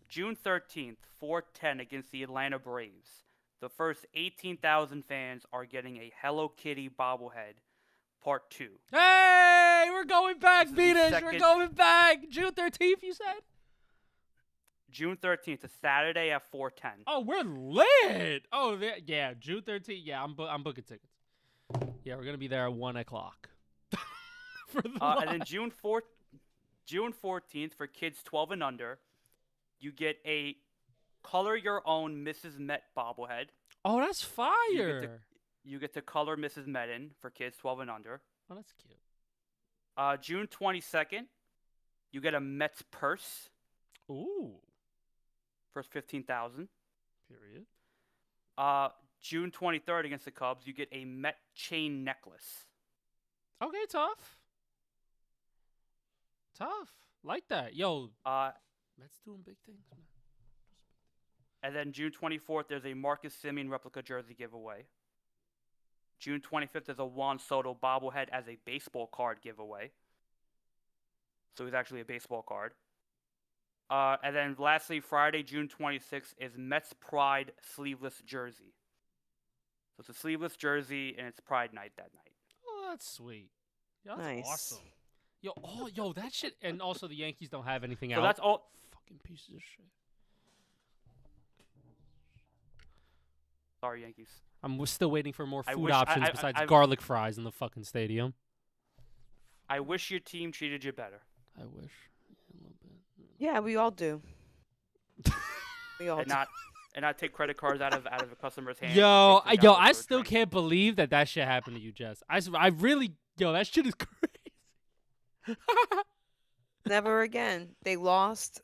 Speaker 3: June 13th, 4:10 against the Atlanta Braves. The first 18,000 fans are getting a Hello Kitty bobblehead, Part 2.
Speaker 2: Hey, we're going back,
Speaker 3: This is the
Speaker 2: Beanish. We're
Speaker 3: second-
Speaker 2: going back. June 13th, you said?
Speaker 3: June 13th, a Saturday at 4:10.
Speaker 2: Oh, we're lit. Oh, yeah, June 13th. Yeah, I'm booking tickets. Yeah, we're going to be there at 1 o'clock. For the
Speaker 3: And then June 14th, for kids 12 and under, you get a color your own Mrs. Met bobblehead.
Speaker 2: Oh, that's fire.
Speaker 3: You get to color Mrs. Met in for kids 12 and under.
Speaker 2: Oh, that's cute.
Speaker 3: June 22nd, you get a Mets purse.
Speaker 2: Ooh.
Speaker 3: First 15,000.
Speaker 2: Period.
Speaker 3: June 23rd against the Cubs, you get a Met chain necklace.
Speaker 2: Okay, tough. Tough. Like that. Yo, Mets doing big things, man.
Speaker 3: And then June 24th, there's a Marcus Semien replica jersey giveaway. June 25th, there's a Juan Soto bobblehead as a baseball card giveaway. So he's actually a baseball card. And then lastly, Friday, June 26th, is Mets Pride sleeveless jersey. So it's a sleeveless jersey, and it's Pride night that night.
Speaker 2: Oh, that's sweet. Yo, that's
Speaker 1: Nice.
Speaker 2: awesome. Yo, that shit. And also, the Yankees don't have anything
Speaker 3: So
Speaker 2: out.
Speaker 3: that's all.
Speaker 2: Fucking pieces of shit.
Speaker 3: Sorry, Yankees.
Speaker 2: I'm still waiting for more
Speaker 3: I
Speaker 2: food
Speaker 3: wish-
Speaker 2: options
Speaker 3: I-
Speaker 2: besides
Speaker 3: I've-
Speaker 2: garlic fries in the fucking stadium.
Speaker 3: I wish your team treated you better.
Speaker 2: I wish. Yeah, a little bit.
Speaker 1: Yeah, we all do. We all
Speaker 3: And
Speaker 1: do.
Speaker 3: not take credit cards out of a customer's hand.
Speaker 2: Yo,
Speaker 3: and take
Speaker 2: yo,
Speaker 3: $3
Speaker 2: I
Speaker 3: for a
Speaker 2: still
Speaker 3: drink.
Speaker 2: can't believe that shit happened to you, Jess. I really, yo, that shit is crazy.
Speaker 1: Never again. They lost.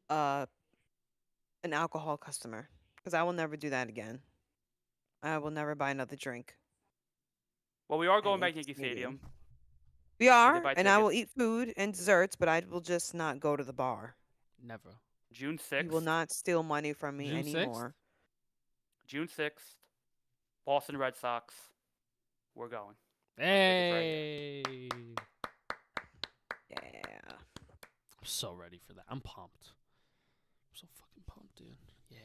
Speaker 1: An alcohol customer. Because I will never do that again. I will never buy another drink.
Speaker 3: Well, we are
Speaker 1: at
Speaker 3: going back to
Speaker 1: Yankee
Speaker 3: Yankee Stadium.
Speaker 1: We are,
Speaker 3: buy
Speaker 1: and I will
Speaker 3: tickets?
Speaker 1: eat food and desserts, but I will just not go to the bar.
Speaker 2: Never.
Speaker 3: June
Speaker 1: You
Speaker 3: 6th.
Speaker 1: will not steal money from me
Speaker 2: June 6th?
Speaker 1: anymore.
Speaker 3: June 6th. Boston Red Sox. We're going.
Speaker 2: Hey.
Speaker 1: Yeah.
Speaker 2: I'm so ready for that. I'm pumped. I'm so fucking pumped, dude. Yeah.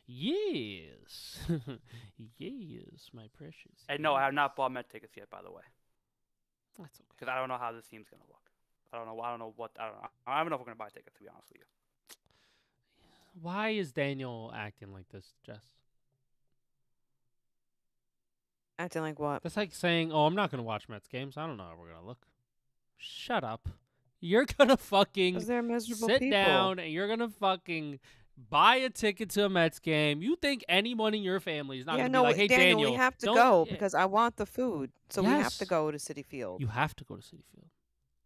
Speaker 2: Yes. Yes, my precious.
Speaker 3: And no, I have not bought Met tickets yet, by the way,
Speaker 2: That's okay.
Speaker 3: because I don't know how this team's gonna look. I don't know. I don't know. I don't know if we're gonna buy tickets, to be honest with you.
Speaker 2: Why is Daniel acting like this, Jess?
Speaker 1: Acting like what?
Speaker 2: That's like saying, "Oh, I'm not gonna watch Mets games. I don't know how we're gonna look." Shut up. You're gonna fucking
Speaker 1: Because they're miserable
Speaker 2: sit
Speaker 1: people.
Speaker 2: down and you're gonna fucking buy a ticket to a Mets game. You think anyone in your family is not
Speaker 1: Yeah,
Speaker 2: gonna be
Speaker 1: no,
Speaker 2: like, "Hey,
Speaker 1: Daniel, we
Speaker 2: Daniel,
Speaker 1: have to
Speaker 2: don't."
Speaker 1: go
Speaker 2: Yeah.
Speaker 1: because I want the food. So we have to
Speaker 2: Yes.
Speaker 1: go to City Field.
Speaker 2: You have to go to City Field.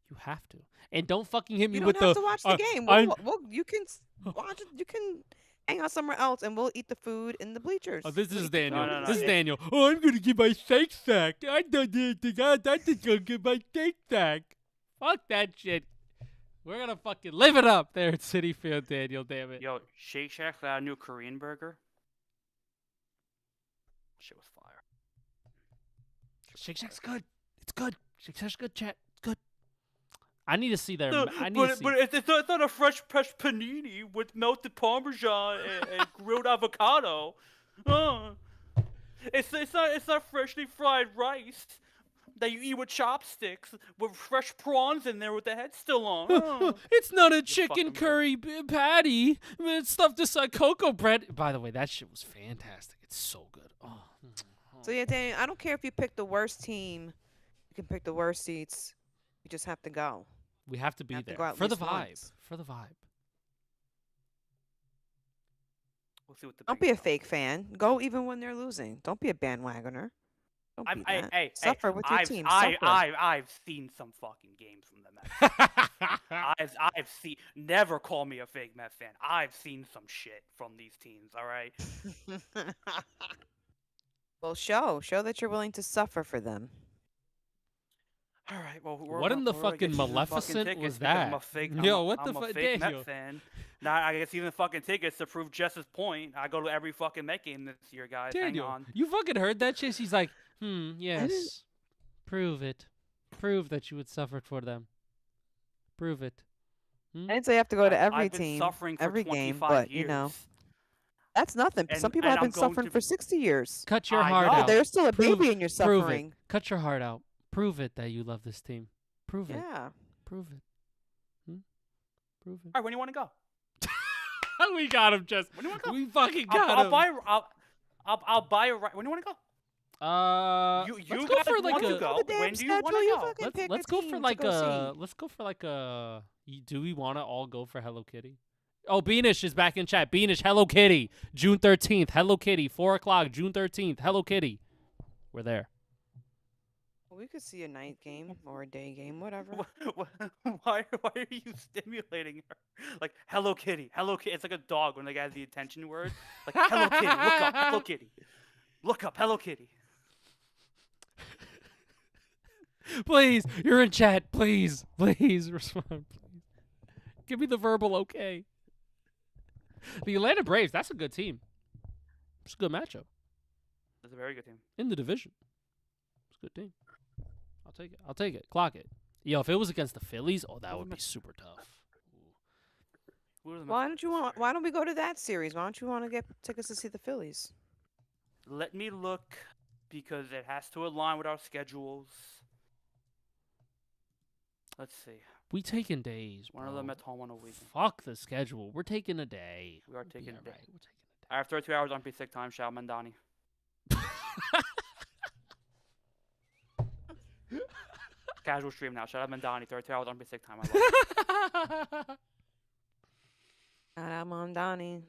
Speaker 2: You have to, and don't fucking hit me
Speaker 1: You
Speaker 2: with
Speaker 1: don't have
Speaker 2: the.
Speaker 1: to watch the game.
Speaker 2: I'm.
Speaker 1: You can watch it. You can hang out somewhere else, and we'll eat the food in the bleachers.
Speaker 2: Oh, this
Speaker 1: We'll
Speaker 2: is
Speaker 1: eat the
Speaker 2: Daniel.
Speaker 1: food
Speaker 3: No,
Speaker 1: in
Speaker 3: no,
Speaker 1: the
Speaker 2: This is
Speaker 3: it-
Speaker 1: seats.
Speaker 2: Daniel. Oh, I'm gonna get my steak sack. I don't think I just gonna get my steak sack. Fuck that shit. We're gonna fucking live it up there at City Field, Daniel. Damn it.
Speaker 3: Yo, Shake Shack got a new Korean burger. Shit was fire.
Speaker 2: Shake Shack's good. It's good. Shake Shack's good, chat. It's good. I need to see their.
Speaker 3: No,
Speaker 2: I need to see.
Speaker 3: it's not a fresh panini with melted parmesan and grilled avocado. It's not freshly fried rice that you eat with chopsticks with fresh prawns in there with the head still on.
Speaker 2: It's not a
Speaker 3: fucking
Speaker 2: chicken
Speaker 3: bird.
Speaker 2: curry patty. It's stuffed inside cocoa bread. By the way, that shit was fantastic. It's so good. Oh.
Speaker 1: So yeah, Daniel, I don't care if you pick the worst team. You can pick the worst seats. You just have to go.
Speaker 2: We have to be
Speaker 1: Have to
Speaker 2: there
Speaker 1: go at
Speaker 2: for the
Speaker 1: least
Speaker 2: vibe.
Speaker 1: once.
Speaker 2: For the vibe.
Speaker 3: We'll see what the
Speaker 1: Don't
Speaker 3: big
Speaker 1: be a
Speaker 3: dog
Speaker 1: fake
Speaker 3: is.
Speaker 1: fan. Go even when they're losing. Don't be a bandwagoner. Don't be that. Suffer with your team. Suffer.
Speaker 3: I've seen some fucking games from the Mets. I've seen. Never call me a fake Mets fan. I've seen some shit from these teams. All right.
Speaker 1: Well, show that you're willing to suffer for them.
Speaker 3: All right. Well,
Speaker 2: What in the
Speaker 3: we're gonna
Speaker 2: fucking
Speaker 3: get you some
Speaker 2: Maleficent
Speaker 3: tickets
Speaker 2: was
Speaker 3: because I'm a
Speaker 2: that?
Speaker 3: fake.
Speaker 2: Yo,
Speaker 3: I'm a,
Speaker 2: what the
Speaker 3: I'm a
Speaker 2: fuck,
Speaker 3: fake
Speaker 2: Daniel?
Speaker 3: Met fan. Now I get even fucking tickets to prove Jess's point. I go to every fucking Met game this year, guys.
Speaker 2: Daniel,
Speaker 3: Hang on.
Speaker 2: you fucking heard that shit? She's like, yes. Prove it. Prove that you would suffer for them. Prove it.
Speaker 1: I didn't say you have to go to every
Speaker 3: I've been
Speaker 1: team,
Speaker 3: suffering for
Speaker 1: every
Speaker 3: 25
Speaker 1: game, but
Speaker 3: years.
Speaker 1: you know that's nothing. Some people
Speaker 3: and
Speaker 1: have
Speaker 3: I'm
Speaker 1: been
Speaker 3: going
Speaker 1: suffering
Speaker 3: to
Speaker 1: for 60 years.
Speaker 2: Cut your
Speaker 3: I
Speaker 2: heart
Speaker 3: know.
Speaker 2: out.
Speaker 1: There's still a
Speaker 2: Prove-
Speaker 1: baby in your
Speaker 2: Prove
Speaker 1: suffering.
Speaker 2: it. Cut your heart out. Prove it that you love this team. Prove it.
Speaker 1: Yeah.
Speaker 2: Prove it. Prove it.
Speaker 3: All right, when do you want to go?
Speaker 2: We got him, Jess.
Speaker 3: When do you want to go?
Speaker 2: We fucking got
Speaker 3: I'll
Speaker 2: him.
Speaker 3: buy. I'll buy a right. When do you want to go?
Speaker 2: Let's
Speaker 3: You
Speaker 2: go
Speaker 3: guys
Speaker 2: for like
Speaker 3: want to
Speaker 2: a.
Speaker 3: go.
Speaker 1: The damn
Speaker 3: When do you want
Speaker 1: schedule, you
Speaker 3: to go?
Speaker 1: fucking pick
Speaker 2: Let's
Speaker 1: a
Speaker 2: go
Speaker 1: team
Speaker 2: for
Speaker 1: to
Speaker 2: like
Speaker 1: go
Speaker 2: a.
Speaker 1: see.
Speaker 2: Let's go for like a. Do we want to all go for Hello Kitty? Oh, Beanish is back in chat. Beanish, Hello Kitty, June 13th. Hello Kitty, 4 o'clock, June 13th. Hello Kitty. We're there.
Speaker 1: We could see a night game or a day game, whatever.
Speaker 3: Why are you stimulating her? Like Hello Kitty, Hello Kitty. It's like a dog when they got the attention word. Like Hello Kitty, look up, Hello Kitty, look up, Hello Kitty.
Speaker 2: Please, you're in chat. Please respond. Please, give me the verbal okay. The Atlanta Braves. That's a good team. It's a good matchup
Speaker 3: That's a very good team.
Speaker 2: in the division. It's a good team. I'll take it. I'll take it. Clock it. Yo, if it was against the Phillies, oh, that would be super tough.
Speaker 3: Who are the
Speaker 1: Why don't you want? Why don't we go to that series? Why don't you want to get tickets to see the Phillies?
Speaker 3: Let me look because it has to align with our schedules. Let's see.
Speaker 2: We taking days,
Speaker 3: One
Speaker 2: bro.
Speaker 3: of them at home on a weekend.
Speaker 2: Fuck the schedule. We're taking a day.
Speaker 3: We are
Speaker 2: We'll be
Speaker 3: taking a day.
Speaker 2: alright. We're taking
Speaker 3: I have 32 hours on sick time. Shout out Mandani. Casual stream now. Shout out Mandani. 32 hours on sick time. I love it.
Speaker 1: Shout out Mom Donnie.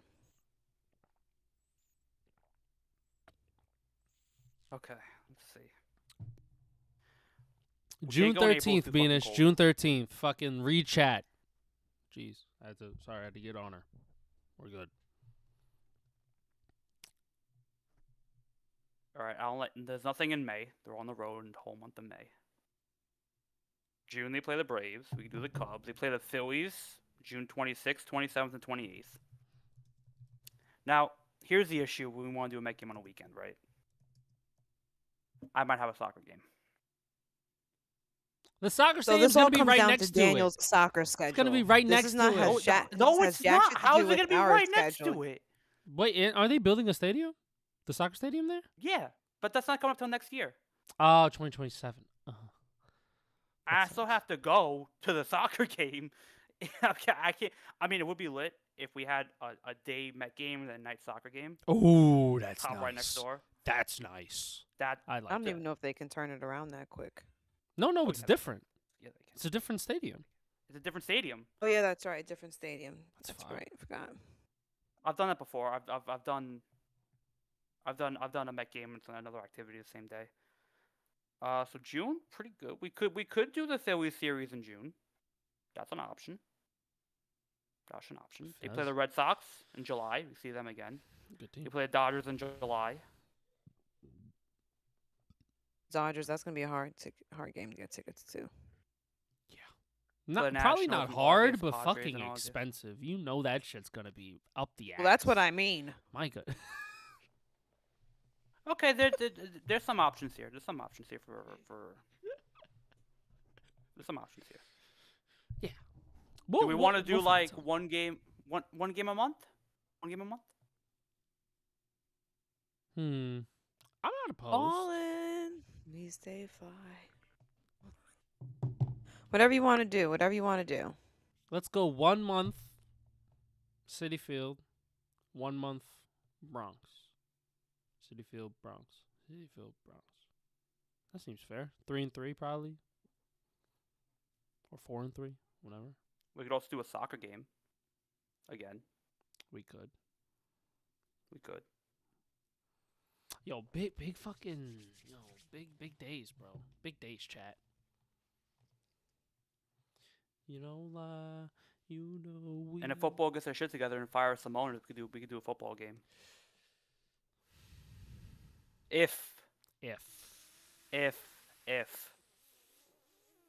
Speaker 3: Okay. Let's see.
Speaker 2: June
Speaker 3: can't go in April,
Speaker 2: 13th,
Speaker 3: it's too fucking
Speaker 2: Venus.
Speaker 3: cold.
Speaker 2: June 13th. Fucking re-chat. Jeez. I had to get on her. We're good.
Speaker 3: All right. There's nothing in May. They're on the road in the whole month of May. June they play the Braves. We can do the Cubs. They play the Phillies June 26th, 27th, and 28th. Now, here's the issue when we want to do a Met game on a weekend, right? I might have a soccer game.
Speaker 2: The soccer
Speaker 1: So
Speaker 2: stadium's
Speaker 1: this all
Speaker 2: gonna be
Speaker 1: comes
Speaker 2: right
Speaker 1: down
Speaker 2: next
Speaker 1: to
Speaker 2: to it.
Speaker 1: Daniel's soccer schedule.
Speaker 2: gonna be right
Speaker 1: this
Speaker 2: next
Speaker 1: is not
Speaker 2: to it.
Speaker 1: has
Speaker 2: No,
Speaker 1: jack-
Speaker 3: No,
Speaker 1: this has
Speaker 3: it's
Speaker 1: jack
Speaker 3: not.
Speaker 1: shit to
Speaker 3: How
Speaker 1: do
Speaker 3: is it
Speaker 1: with
Speaker 3: going to be
Speaker 1: our
Speaker 3: right next
Speaker 1: schedule.
Speaker 3: to it?
Speaker 2: Wait, are they building a stadium? The soccer stadium there?
Speaker 3: Yeah, but that's not coming up till next year.
Speaker 2: Oh, 2027.
Speaker 3: I
Speaker 2: That
Speaker 3: still
Speaker 2: sucks.
Speaker 3: have to go to the soccer game. Okay, I can't. I mean, it would be lit if we had a day Met game and a night soccer game.
Speaker 2: Oh, that's
Speaker 3: Top
Speaker 2: nice.
Speaker 3: right next door.
Speaker 2: That's nice.
Speaker 3: That
Speaker 2: I
Speaker 1: I
Speaker 2: like
Speaker 1: don't
Speaker 2: that.
Speaker 1: even know if they can turn it around that quick.
Speaker 2: No,
Speaker 3: oh,
Speaker 2: it's
Speaker 3: yeah,
Speaker 2: different.
Speaker 3: yeah, they can.
Speaker 2: It's a different stadium.
Speaker 3: It's a different stadium.
Speaker 1: Oh yeah, that's right. Different stadium.
Speaker 2: That's
Speaker 1: That's
Speaker 2: fine.
Speaker 1: right. I forgot.
Speaker 3: I've done that before. I've done a Met game and another activity the same day. So June, pretty good. We could do the Phillies series in June. That's an option. That's an option. They play
Speaker 2: Yes.
Speaker 3: the Red Sox in July. We see them again.
Speaker 2: Good
Speaker 3: They
Speaker 2: team.
Speaker 3: play the Dodgers in July.
Speaker 1: Dodgers. That's gonna be a hard game to get tickets to.
Speaker 3: Play the
Speaker 2: Probably
Speaker 3: Nationals
Speaker 2: not
Speaker 3: in
Speaker 2: hard,
Speaker 3: August,
Speaker 2: but
Speaker 3: Padres
Speaker 2: fucking
Speaker 3: in August.
Speaker 2: expensive. You know that shit's gonna be up the ass.
Speaker 1: Well, that's what I mean.
Speaker 2: My God.
Speaker 3: Okay, there's some options here. There's some options here for. There's some options here. Do we want to do like one game a month? One game a month?
Speaker 2: I'm not opposed.
Speaker 1: Ballin', we stay fly. Whatever you want to do. Whatever you want to do.
Speaker 2: Let's go 1 month City Field, 1 month Bronx. City Field, Bronx. City Field, Bronx. That seems fair. 3-3 probably. Or 4-3, whatever.
Speaker 3: We could also do a soccer game. Again,
Speaker 2: We could.
Speaker 3: we could.
Speaker 2: Yo, big fucking, big days, bro. Big days, chat. You know, we.
Speaker 3: And if football gets their shit together and fires some owners, we could do a football game. If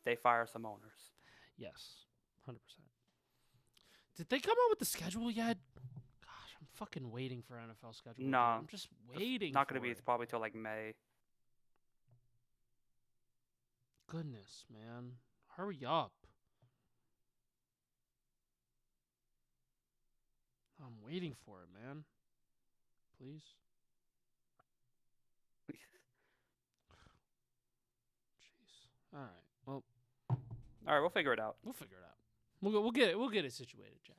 Speaker 3: they fire some owners.
Speaker 2: Yes, 100%. Did they come out with the schedule yet? Gosh, I'm fucking waiting for NFL schedule.
Speaker 3: No,
Speaker 2: I'm just waiting.
Speaker 3: Not gonna
Speaker 2: for
Speaker 3: be.
Speaker 2: it.
Speaker 3: It's probably till like May.
Speaker 2: Goodness, man. Hurry up. I'm waiting for it, man. Please. Jeez. All right. Well,
Speaker 3: All right, we'll figure it out.
Speaker 2: we'll figure it out. We'll get it situated, Jack.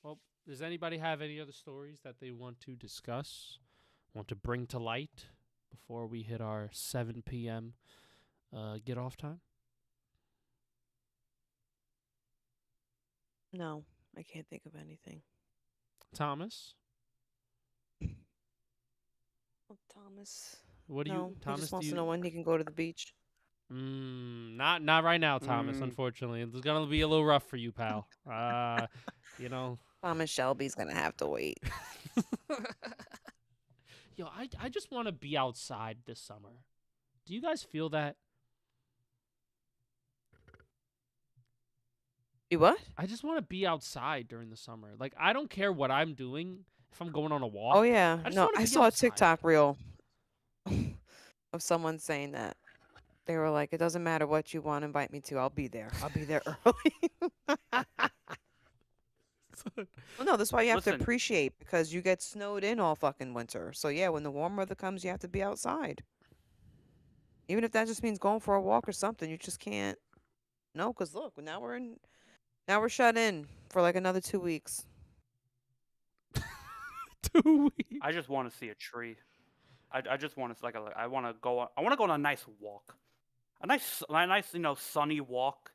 Speaker 2: Well, does anybody have any other stories that they want to discuss, want to bring to light before we hit our 7 p.m. Get off time?
Speaker 1: No, I can't think of anything.
Speaker 2: Thomas,
Speaker 1: Well, Thomas.
Speaker 2: what do
Speaker 1: No,
Speaker 2: you?
Speaker 1: he
Speaker 2: Thomas,
Speaker 1: just
Speaker 2: do
Speaker 1: wants
Speaker 2: you?
Speaker 1: to know when he can go to the beach.
Speaker 2: Not right now, Thomas.
Speaker 3: Mm.
Speaker 2: Unfortunately, it's gonna be a little rough for you, pal. You know.
Speaker 1: Thomas Shelby's gonna have to wait.
Speaker 2: Yo, I just want to be outside this summer. Do you guys feel that?
Speaker 1: You what?
Speaker 2: I just want to be outside during the summer. Like, I don't care what I'm doing. If I'm going on a walk.
Speaker 1: Oh yeah.
Speaker 2: I just
Speaker 1: No,
Speaker 2: wanna
Speaker 1: I
Speaker 2: be
Speaker 1: saw a
Speaker 2: outside.
Speaker 1: TikTok reel of someone saying that. They were like, "It doesn't matter what you want to invite me to. I'll be there. I'll be there early." Well, no, that's why you have to
Speaker 3: Listen.
Speaker 1: appreciate because you get snowed in all fucking winter. So yeah, when the warm weather comes, you have to be outside. Even if that just means going for a walk or something, you just can't. No, because look, now we're shut in for like another 2 weeks.
Speaker 2: 2 weeks.
Speaker 3: I just want to see a tree. I just want to I want to go on a nice walk. A nice sunny walk.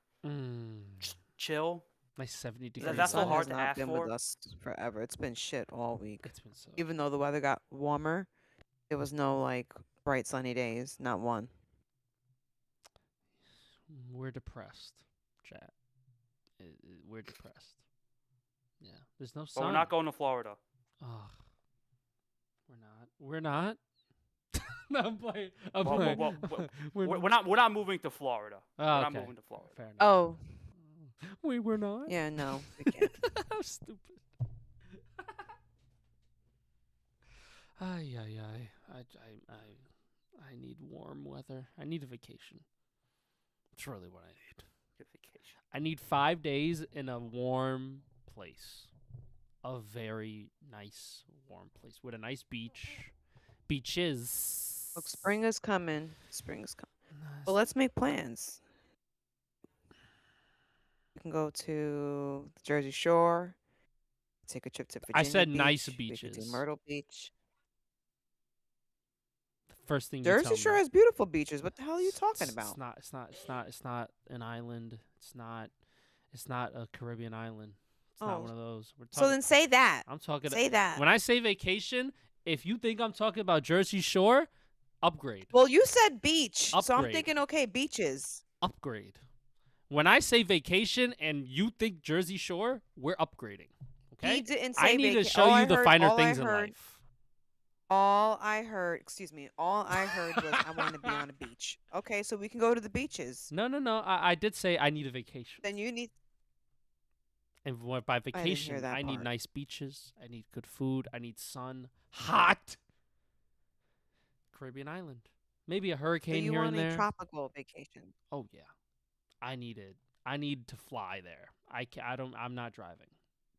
Speaker 3: Just chill.
Speaker 2: Nice 70
Speaker 3: That-
Speaker 2: degrees.
Speaker 3: that's so
Speaker 1: sun
Speaker 3: hard
Speaker 1: has
Speaker 3: to
Speaker 1: not
Speaker 3: ask
Speaker 1: been
Speaker 3: for.
Speaker 1: with us forever. It's been shit all week.
Speaker 2: It's been so.
Speaker 1: Even though the weather got warmer, there was no like bright sunny days, not one.
Speaker 2: We're depressed, chat. We're depressed. Yeah, there's no sun.
Speaker 3: But we're not going to Florida.
Speaker 2: Ugh. We're not. No, I'm playing. I'm
Speaker 3: Well,
Speaker 2: playing.
Speaker 3: well, We're not moving to Florida.
Speaker 2: Oh,
Speaker 3: We're not
Speaker 2: okay.
Speaker 3: moving to Florida.
Speaker 2: Fair enough.
Speaker 1: Oh,
Speaker 2: We were not.
Speaker 1: yeah, no, we can't.
Speaker 2: How stupid. Ay. I need warm weather. I need a vacation. That's really what I need.
Speaker 3: Good vacation.
Speaker 2: I need 5 days in a warm place. A very nice warm place with a nice beach. Beaches.
Speaker 1: Look, spring is coming. Spring is coming.
Speaker 2: Nice.
Speaker 1: Well, let's make plans. We can go to the Jersey Shore. Take a trip to Virginia
Speaker 2: I said nice
Speaker 1: Beach. We could do
Speaker 2: beaches.
Speaker 1: Myrtle Beach.
Speaker 2: First thing you
Speaker 1: Jersey
Speaker 2: tell
Speaker 1: Shore
Speaker 2: me.
Speaker 1: has beautiful beaches. What the hell are you talking
Speaker 2: It's
Speaker 1: about?
Speaker 2: not. It's not. It's not. It's not an island. It's not. It's not a Caribbean island. It's not
Speaker 1: Oh,
Speaker 2: one of those. We're
Speaker 1: so
Speaker 2: talking.
Speaker 1: then say that.
Speaker 2: I'm talking.
Speaker 1: Say that.
Speaker 2: When I say vacation, if you think I'm talking about Jersey Shore, upgrade.
Speaker 1: Well, you said beach, so I'm
Speaker 2: Upgrade.
Speaker 1: thinking, okay, beaches.
Speaker 2: Upgrade. When I say vacation and you think Jersey Shore, we're upgrading.
Speaker 1: He
Speaker 2: Okay?
Speaker 1: didn't
Speaker 2: I
Speaker 1: say
Speaker 2: need to
Speaker 1: vacation.
Speaker 2: show you the finer things in life.
Speaker 1: All I heard, excuse me, all I heard was I want to be on a beach. Okay, so we can go to the beaches.
Speaker 2: No, no, no. I did say I need a vacation.
Speaker 1: Then you need.
Speaker 2: And by
Speaker 1: I didn't hear
Speaker 2: vacation,
Speaker 1: that
Speaker 2: I need
Speaker 1: part.
Speaker 2: nice beaches. I need good food. I need sun. Hot. Caribbean island. Maybe a
Speaker 1: So
Speaker 2: hurricane
Speaker 1: you
Speaker 2: here
Speaker 1: want
Speaker 2: and
Speaker 1: a
Speaker 2: there.
Speaker 1: tropical vacation.
Speaker 2: Oh yeah. I need it. I need to fly there. I don't. I'm not driving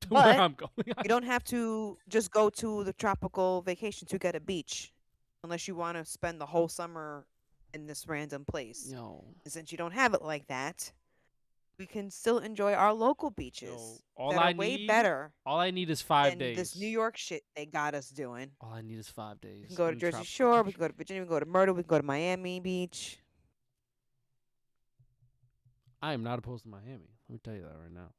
Speaker 2: to where
Speaker 1: But
Speaker 2: I'm going.
Speaker 1: you don't have to just go to the tropical vacation to get a beach, unless you want to spend the whole summer in this random place.
Speaker 2: Yo,
Speaker 1: And since you don't have it like that, we can still enjoy our local beaches
Speaker 2: all
Speaker 1: that
Speaker 2: I
Speaker 1: are way
Speaker 2: need,
Speaker 1: better
Speaker 2: all I need is 5
Speaker 1: than
Speaker 2: days.
Speaker 1: this New York shit they got us doing.
Speaker 2: All I need is 5
Speaker 1: We
Speaker 2: days.
Speaker 1: can go to
Speaker 2: in
Speaker 1: Jersey
Speaker 2: tropical
Speaker 1: Shore, we
Speaker 2: beach.
Speaker 1: can go to Virginia, we can go to Myrtle, we can go to Miami Beach.
Speaker 2: I am not opposed to Miami. Let me tell you that right now.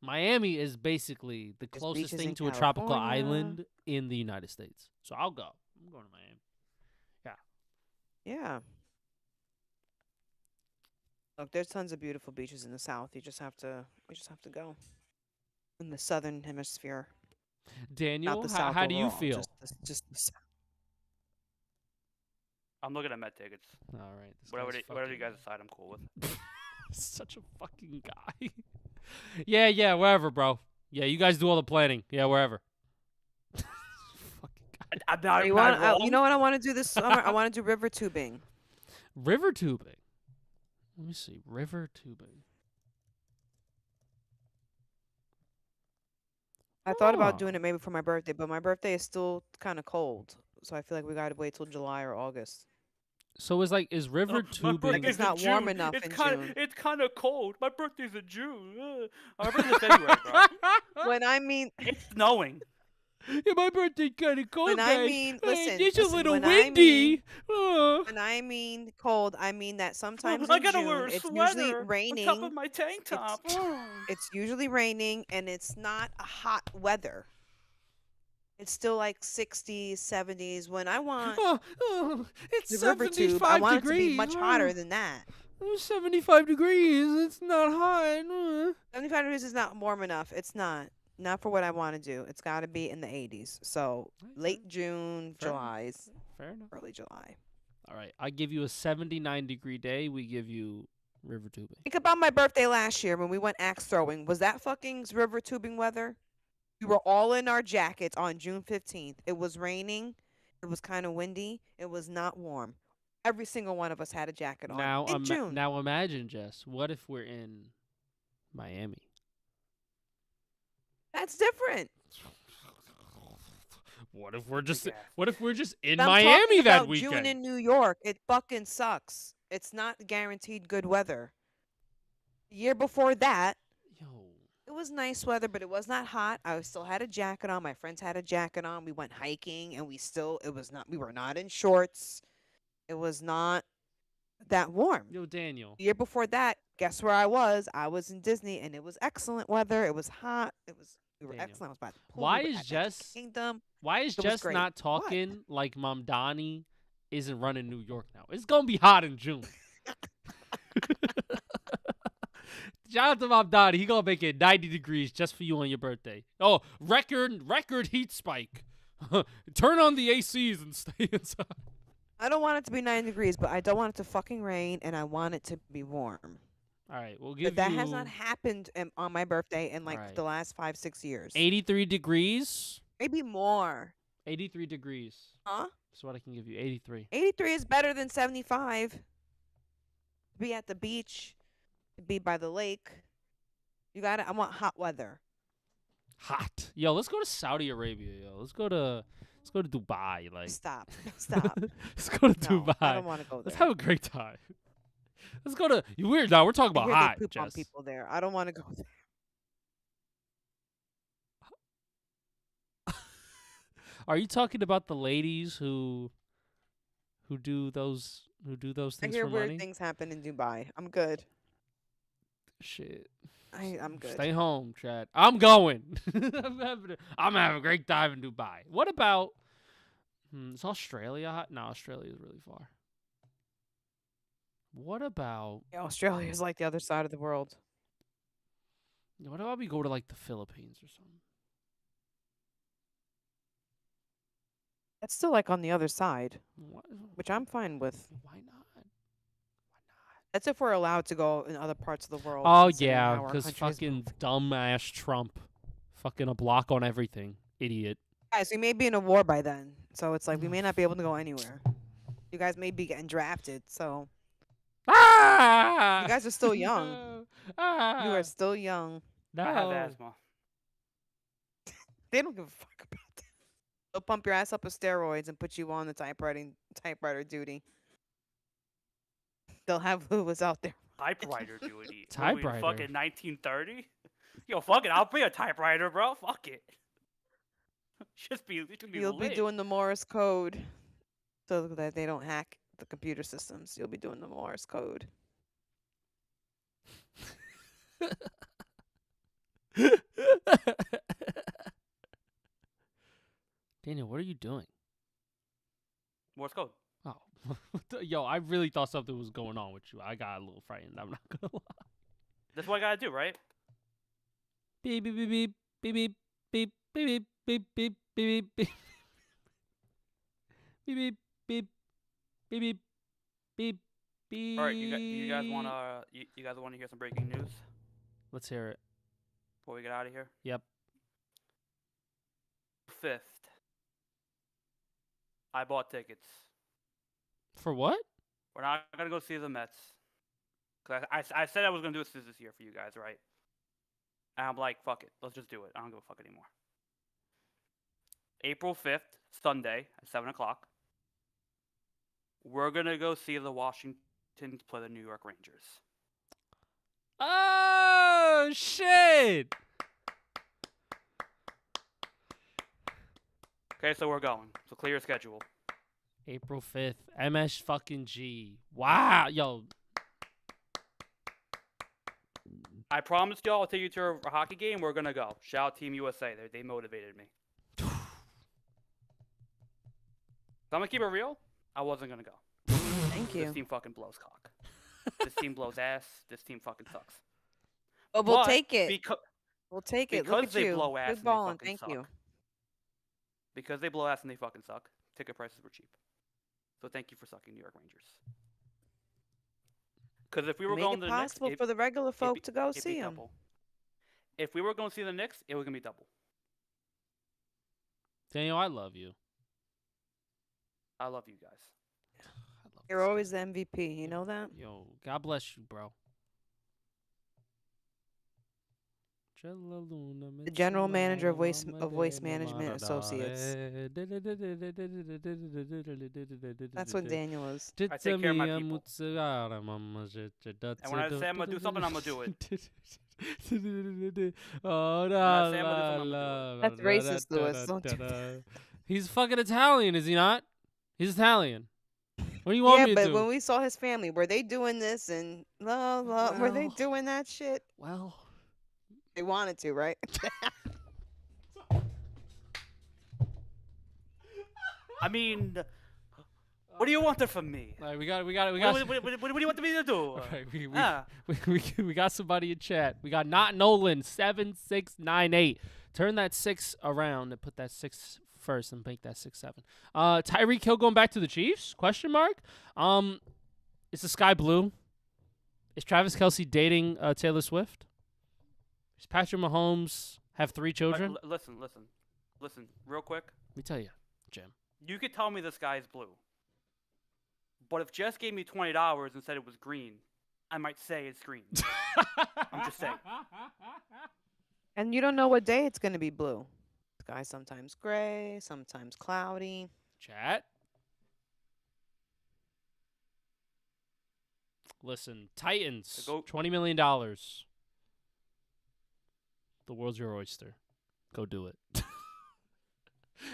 Speaker 2: Miami is basically the
Speaker 1: There's
Speaker 2: closest
Speaker 1: beaches
Speaker 2: thing
Speaker 1: in
Speaker 2: to a tropical
Speaker 1: California.
Speaker 2: island in the United States. So I'll go. I'm going to Miami.
Speaker 1: Yeah. Look, there's tons of beautiful beaches in the South. We just have to go in the Southern Hemisphere, not
Speaker 2: Daniel,
Speaker 1: the South
Speaker 2: how do you
Speaker 1: overall.
Speaker 2: feel?
Speaker 1: Just the South.
Speaker 3: I'm looking at Met tickets.
Speaker 2: All right. This
Speaker 3: Whatever,
Speaker 2: guy's
Speaker 3: whatever you
Speaker 2: fucking-
Speaker 3: guys decide, I'm cool with.
Speaker 2: Such a fucking guy. yeah, wherever, bro. Yeah, you guys do all the planning. Yeah, wherever. Fucking guy.
Speaker 3: I'm not,
Speaker 1: You
Speaker 3: not
Speaker 1: want?
Speaker 3: wrong.
Speaker 1: You know what I want to do this summer? I want to do river tubing.
Speaker 2: River tubing. Let me see. River tubing.
Speaker 1: I thought about
Speaker 2: Huh.
Speaker 1: doing it maybe for my birthday, but my birthday is still kind of cold, so I feel like we gotta wait till July or August.
Speaker 2: So is river
Speaker 3: My
Speaker 2: tubing?
Speaker 3: birthday's
Speaker 1: It's not
Speaker 3: in
Speaker 1: warm
Speaker 3: June.
Speaker 1: enough
Speaker 3: it's
Speaker 1: in
Speaker 3: kinda,
Speaker 1: June.
Speaker 3: It's kind of cold. My birthday's in June. My birthday's in February, bro.
Speaker 1: When I mean,
Speaker 3: It's snowing.
Speaker 2: Yeah, my birthday's kind of cold,
Speaker 1: when I
Speaker 2: guys.
Speaker 1: mean, listen,
Speaker 2: it's a
Speaker 1: listen,
Speaker 2: little
Speaker 1: when I
Speaker 2: windy.
Speaker 1: when I mean cold, I mean that sometimes
Speaker 3: I
Speaker 1: in
Speaker 3: gotta
Speaker 1: June
Speaker 3: wear a
Speaker 1: it's
Speaker 3: sweater
Speaker 1: usually
Speaker 3: on top
Speaker 1: raining.
Speaker 3: of my tank top.
Speaker 1: It's usually raining and it's not a hot weather. It's still like 60s, 70s. When I want
Speaker 2: It's
Speaker 1: the river tube, I
Speaker 2: 75
Speaker 1: want it to
Speaker 2: degrees.
Speaker 1: be much hotter than that.
Speaker 2: 75 degrees. It's not hot.
Speaker 1: 75 degrees is not warm enough. It's not. Not for what I want to do. It's got to be in the 80s. So late June,
Speaker 2: Fair enough.
Speaker 1: July's,
Speaker 2: Fair enough.
Speaker 1: early July.
Speaker 2: All right, I give you a 79-degree day. We give you river tubing.
Speaker 1: Think about my birthday last year when we went axe throwing. Was that fucking river tubing weather? We were all in our jackets on June 15th. It was raining. It was kind of windy. It was not warm. Every single one of us had a jacket on in June.
Speaker 2: Now imagine, Jess. What if we're in Miami?
Speaker 1: That's different.
Speaker 2: What if we're just
Speaker 3: Yeah.
Speaker 2: What if we're just in
Speaker 1: I'm
Speaker 2: Miami
Speaker 1: talking
Speaker 2: that
Speaker 1: about
Speaker 2: weekend?
Speaker 1: June in New York. It fucking sucks. It's not guaranteed good weather. The year before that,
Speaker 2: Yo,
Speaker 1: it was nice weather, but it was not hot. I still had a jacket on. My friends had a jacket on. We went hiking, and we were not in shorts. It was not that warm.
Speaker 2: Daniel.
Speaker 1: The year before that, guess where I was? I was in Disney, and it was excellent weather. It was hot. We were
Speaker 2: Daniel,
Speaker 1: excellent. I was by the pool.
Speaker 2: why
Speaker 1: we were
Speaker 2: is
Speaker 1: at Magic
Speaker 2: Jess-
Speaker 1: Kingdom?
Speaker 2: Why is
Speaker 1: It was
Speaker 2: Jess
Speaker 1: great.
Speaker 2: not
Speaker 1: What?
Speaker 2: talking like Mom Donnie isn't running New York now? It's gonna be hot in June. Shout out to Mom Donnie. He gonna make it 90 degrees just for you on your birthday. Oh, record heat spike. Turn on the ACs and stay inside.
Speaker 1: I don't want it to be 9 degrees, but I don't want it to fucking rain, and I want it to be warm.
Speaker 2: All right, we'll give
Speaker 1: But that
Speaker 2: you
Speaker 1: has not happened on my birthday in like
Speaker 2: Alright.
Speaker 1: the last 5-6 years.
Speaker 2: 83 degrees.
Speaker 1: Maybe more.
Speaker 2: 83 degrees.
Speaker 1: Huh?
Speaker 2: That's what I can give you. 83.
Speaker 1: 83 is better than 75. Be at the beach, be by the lake. I want hot weather.
Speaker 2: Hot. Yo, let's go to Saudi Arabia, yo. Let's go to Dubai, like.
Speaker 1: Stop. Stop.
Speaker 2: Let's go to
Speaker 1: No,
Speaker 2: Dubai.
Speaker 1: I don't want to go there.
Speaker 2: Let's have a great time. Let's go to. You weird now. We're talking
Speaker 1: I
Speaker 2: about
Speaker 1: hear
Speaker 2: hot,
Speaker 1: they poop on
Speaker 2: Jess.
Speaker 1: people there. I don't want to go there.
Speaker 2: Are you talking about the ladies who who do those
Speaker 1: I
Speaker 2: things
Speaker 1: hear
Speaker 2: for
Speaker 1: weird
Speaker 2: money.
Speaker 1: things happen in Dubai. I'm good.
Speaker 2: Shit.
Speaker 1: I'm good.
Speaker 2: Stay home, Chad. I'm going. I'm gonna have a great time in Dubai. What about? Is Australia hot? No, Australia is really far. What about?
Speaker 1: Yeah, Australia is like the other side of the world.
Speaker 2: What about we go to like the Philippines or something?
Speaker 1: That's still like on the other side,
Speaker 2: What?
Speaker 1: which I'm fine with.
Speaker 2: Why not?
Speaker 1: That's if we're allowed to go in other parts of the world,
Speaker 2: Oh
Speaker 1: considering
Speaker 2: yeah,
Speaker 1: how our
Speaker 2: because
Speaker 1: country is
Speaker 2: fucking
Speaker 1: moving.
Speaker 2: dumbass Trump, fucking a block on everything, idiot.
Speaker 1: Guys, we may be in a war by then, so it's like we may not be able to go anywhere. You guys may be getting drafted, so you
Speaker 2: Ah!
Speaker 1: guys are still young.
Speaker 2: No.
Speaker 1: You are
Speaker 2: Ah!
Speaker 1: still young.
Speaker 3: I have
Speaker 2: No.
Speaker 3: asthma.
Speaker 1: They don't give a fuck about that. They'll pump your ass up with steroids and put you on the typewriter duty. They'll have who was out there.
Speaker 3: Typewriter duty. What are we,
Speaker 2: Typewriter.
Speaker 3: fucking 1930? Yo, fuck it. I'll be a typewriter, bro. Fuck it. Just be
Speaker 1: You'll be
Speaker 3: lit.
Speaker 1: doing the Morse code so that they don't hack the computer systems. You'll be doing the Morse code.
Speaker 2: Daniel, what are you doing?
Speaker 3: Morse code.
Speaker 2: Oh, yo, I really thought something was going on with you. I got a little frightened. I'm not gonna lie.
Speaker 3: That's what I gotta do, right?
Speaker 2: Beep beep beep beep beep beep beep beep beep beep beep beep beep beep beep beep beep beep.
Speaker 3: All right, you guys wanna you guys wanna hear some breaking news
Speaker 2: Let's hear it.
Speaker 3: before we get out of here?
Speaker 2: Yep.
Speaker 3: 5th. I bought tickets.
Speaker 2: For what?
Speaker 3: We're not gonna go see the Mets. Cause I said I was gonna do this year for you guys, right? And I'm like, fuck it, let's just do it. I don't give a fuck anymore. April 5th, Sunday at 7 o'clock. We're gonna go see the Washington play the New York Rangers.
Speaker 2: Oh shit!
Speaker 3: Okay, so we're going. So clear your schedule.
Speaker 2: April 5th, MS fucking G. Wow, yo.
Speaker 3: I promised y'all I'll take you to a hockey game. We're gonna go. Shout out Team USA. They motivated me. So I'm gonna keep it real. I wasn't gonna go.
Speaker 1: Thank
Speaker 3: This
Speaker 1: you.
Speaker 3: team fucking blows cock. This team blows ass. This team fucking sucks.
Speaker 1: But we'll
Speaker 3: But
Speaker 1: take it.
Speaker 3: Because
Speaker 1: We'll take it. Look
Speaker 3: because
Speaker 1: at
Speaker 3: they
Speaker 1: you.
Speaker 3: blow ass
Speaker 1: Good
Speaker 3: and
Speaker 1: balling.
Speaker 3: they fucking
Speaker 1: Thank
Speaker 3: suck.
Speaker 1: you.
Speaker 3: Because they blow ass and they fucking suck. Ticket prices were cheap. So thank you for sucking, New York Rangers. Because if we were
Speaker 1: Make
Speaker 3: going
Speaker 1: it
Speaker 3: to the Knicks,
Speaker 1: possible for the regular folk to go
Speaker 3: it'd
Speaker 1: see
Speaker 3: be
Speaker 1: them.
Speaker 3: double. If we were going to see the Knicks, it was gonna be double.
Speaker 2: Daniel, I love you.
Speaker 3: I love you guys.
Speaker 2: I love
Speaker 1: You're
Speaker 2: this guy.
Speaker 1: always the MVP. You know that?
Speaker 2: Yo, God bless you, bro.
Speaker 1: The general manager of Waste Management Associates. That's what Daniel is.
Speaker 3: I take care of my people. And when I say I'm gonna do something, I'm gonna do it.
Speaker 1: That's racist, Louis. Don't do
Speaker 2: He's fucking Italian, is he not? He's Italian. What do you want
Speaker 1: Yeah,
Speaker 2: me to
Speaker 1: but
Speaker 2: do?
Speaker 1: when we saw his family, were they doing this and were they
Speaker 2: Well.
Speaker 1: doing that shit?
Speaker 2: Well,
Speaker 1: They wanted to, right?
Speaker 3: I mean, what do you want from me?
Speaker 2: all right, we got.
Speaker 3: What do you want me to do?
Speaker 2: All right,
Speaker 3: Ah.
Speaker 2: we got somebody in chat. We got Not Nolan 7698. Turn that 6 around and put that 6 first and make that 6-7. Tyreek Hill going back to the Chiefs? Question mark. Is the sky blue? Is Travis Kelce dating Taylor Swift? Does Patrick Mahomes have 3 children?
Speaker 3: Listen, real quick.
Speaker 2: Let me tell you, Jim.
Speaker 3: You could tell me the sky is blue, but if Jess gave me $20 and said it was green, I might say it's green. I'm just saying.
Speaker 1: And you don't know what day it's going to be blue. Sky sometimes gray, sometimes cloudy.
Speaker 2: Chat. Listen, Titans,
Speaker 3: Go-
Speaker 2: $20 million. The world's your oyster. Go do it.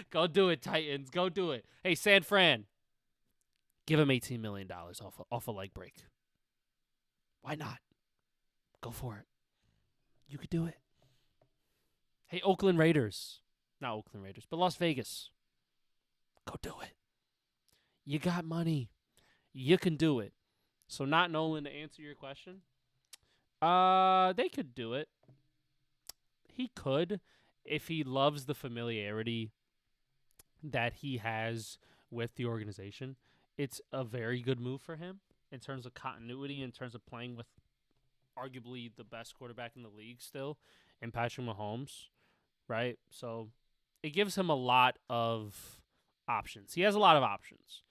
Speaker 2: Go do it, Titans. Go do it. Hey, San Fran. Give him $18 million off a leg break. Why not? Go for it. You could do it. Hey, Oakland Raiders. Not Oakland Raiders, but Las Vegas. Go do it. You got money. You can do it. So not Nolan, to answer your question. They could do it. He could if he loves the familiarity that he has with the organization. It's a very good move for him in terms of continuity, in terms of playing with arguably the best quarterback in the league still, in Patrick Mahomes, right? So it gives him a lot of options. He has a lot of options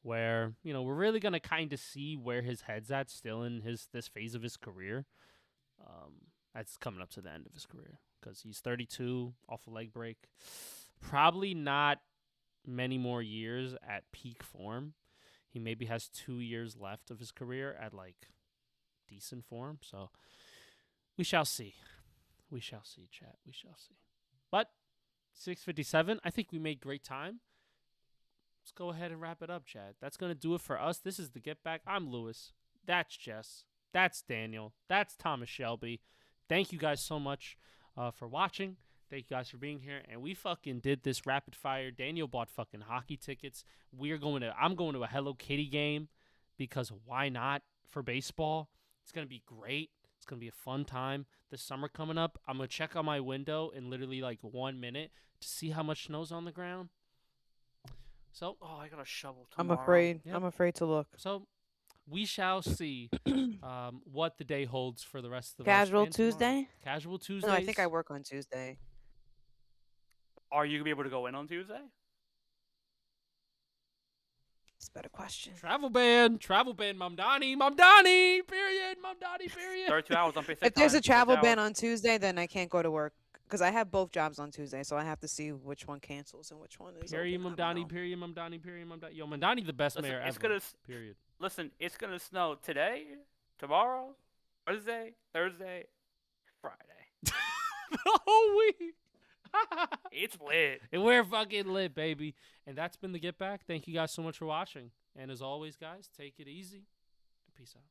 Speaker 2: where, we're really going to kind of see where his head's at still in this phase of his career. That's coming up to the end of his career because he's 32, off a leg break. Probably not many more years at peak form. He maybe has 2 years left of his career at decent form. So we shall see. We shall see, chat. We shall see. But 6:57, I think we made great time. Let's go ahead and wrap it up, chat. That's going to do it for us. This is the Get Back. I'm Lewis. That's Jess. That's Daniel. That's Thomas Shelby. Thank you guys so much for watching. Thank you guys for being here. And we fucking did this rapid fire. Daniel bought fucking hockey tickets. I'm going to a Hello Kitty game because why not for baseball? It's going to be great. It's going to be a fun time. This summer coming up, I'm going to check on my window in literally 1 minute to see how much snow's on the ground. So,
Speaker 3: I got a shovel
Speaker 1: I'm
Speaker 3: tomorrow.
Speaker 1: afraid.
Speaker 2: Yep.
Speaker 1: I'm afraid to look.
Speaker 2: So we shall see what the day holds for the rest of the
Speaker 1: Casual Tuesday?
Speaker 2: Casual Tuesday.
Speaker 1: No, I think I work on Tuesday.
Speaker 3: Are you gonna be able to go in on Tuesday?
Speaker 1: That's a better question.
Speaker 2: Travel ban, Mamdani, period, Mamdani, period.
Speaker 3: 32 hours on
Speaker 1: If there's a travel ban on Tuesday, then I can't go to work because I have both jobs on Tuesday, so I have to see which one cancels and which one is
Speaker 2: Period,
Speaker 1: open. I don't
Speaker 2: Mamdani,
Speaker 1: know.
Speaker 2: period, Mamdani. Yo, Mamdani, the best mayor ever. Period.
Speaker 3: Listen, it's gonna snow today, tomorrow, Thursday, Friday.
Speaker 2: The whole week.
Speaker 3: It's lit.
Speaker 2: And we're fucking lit, baby. And that's been the Get Back. Thank you guys so much for watching. And as always, guys, take it easy. Peace out.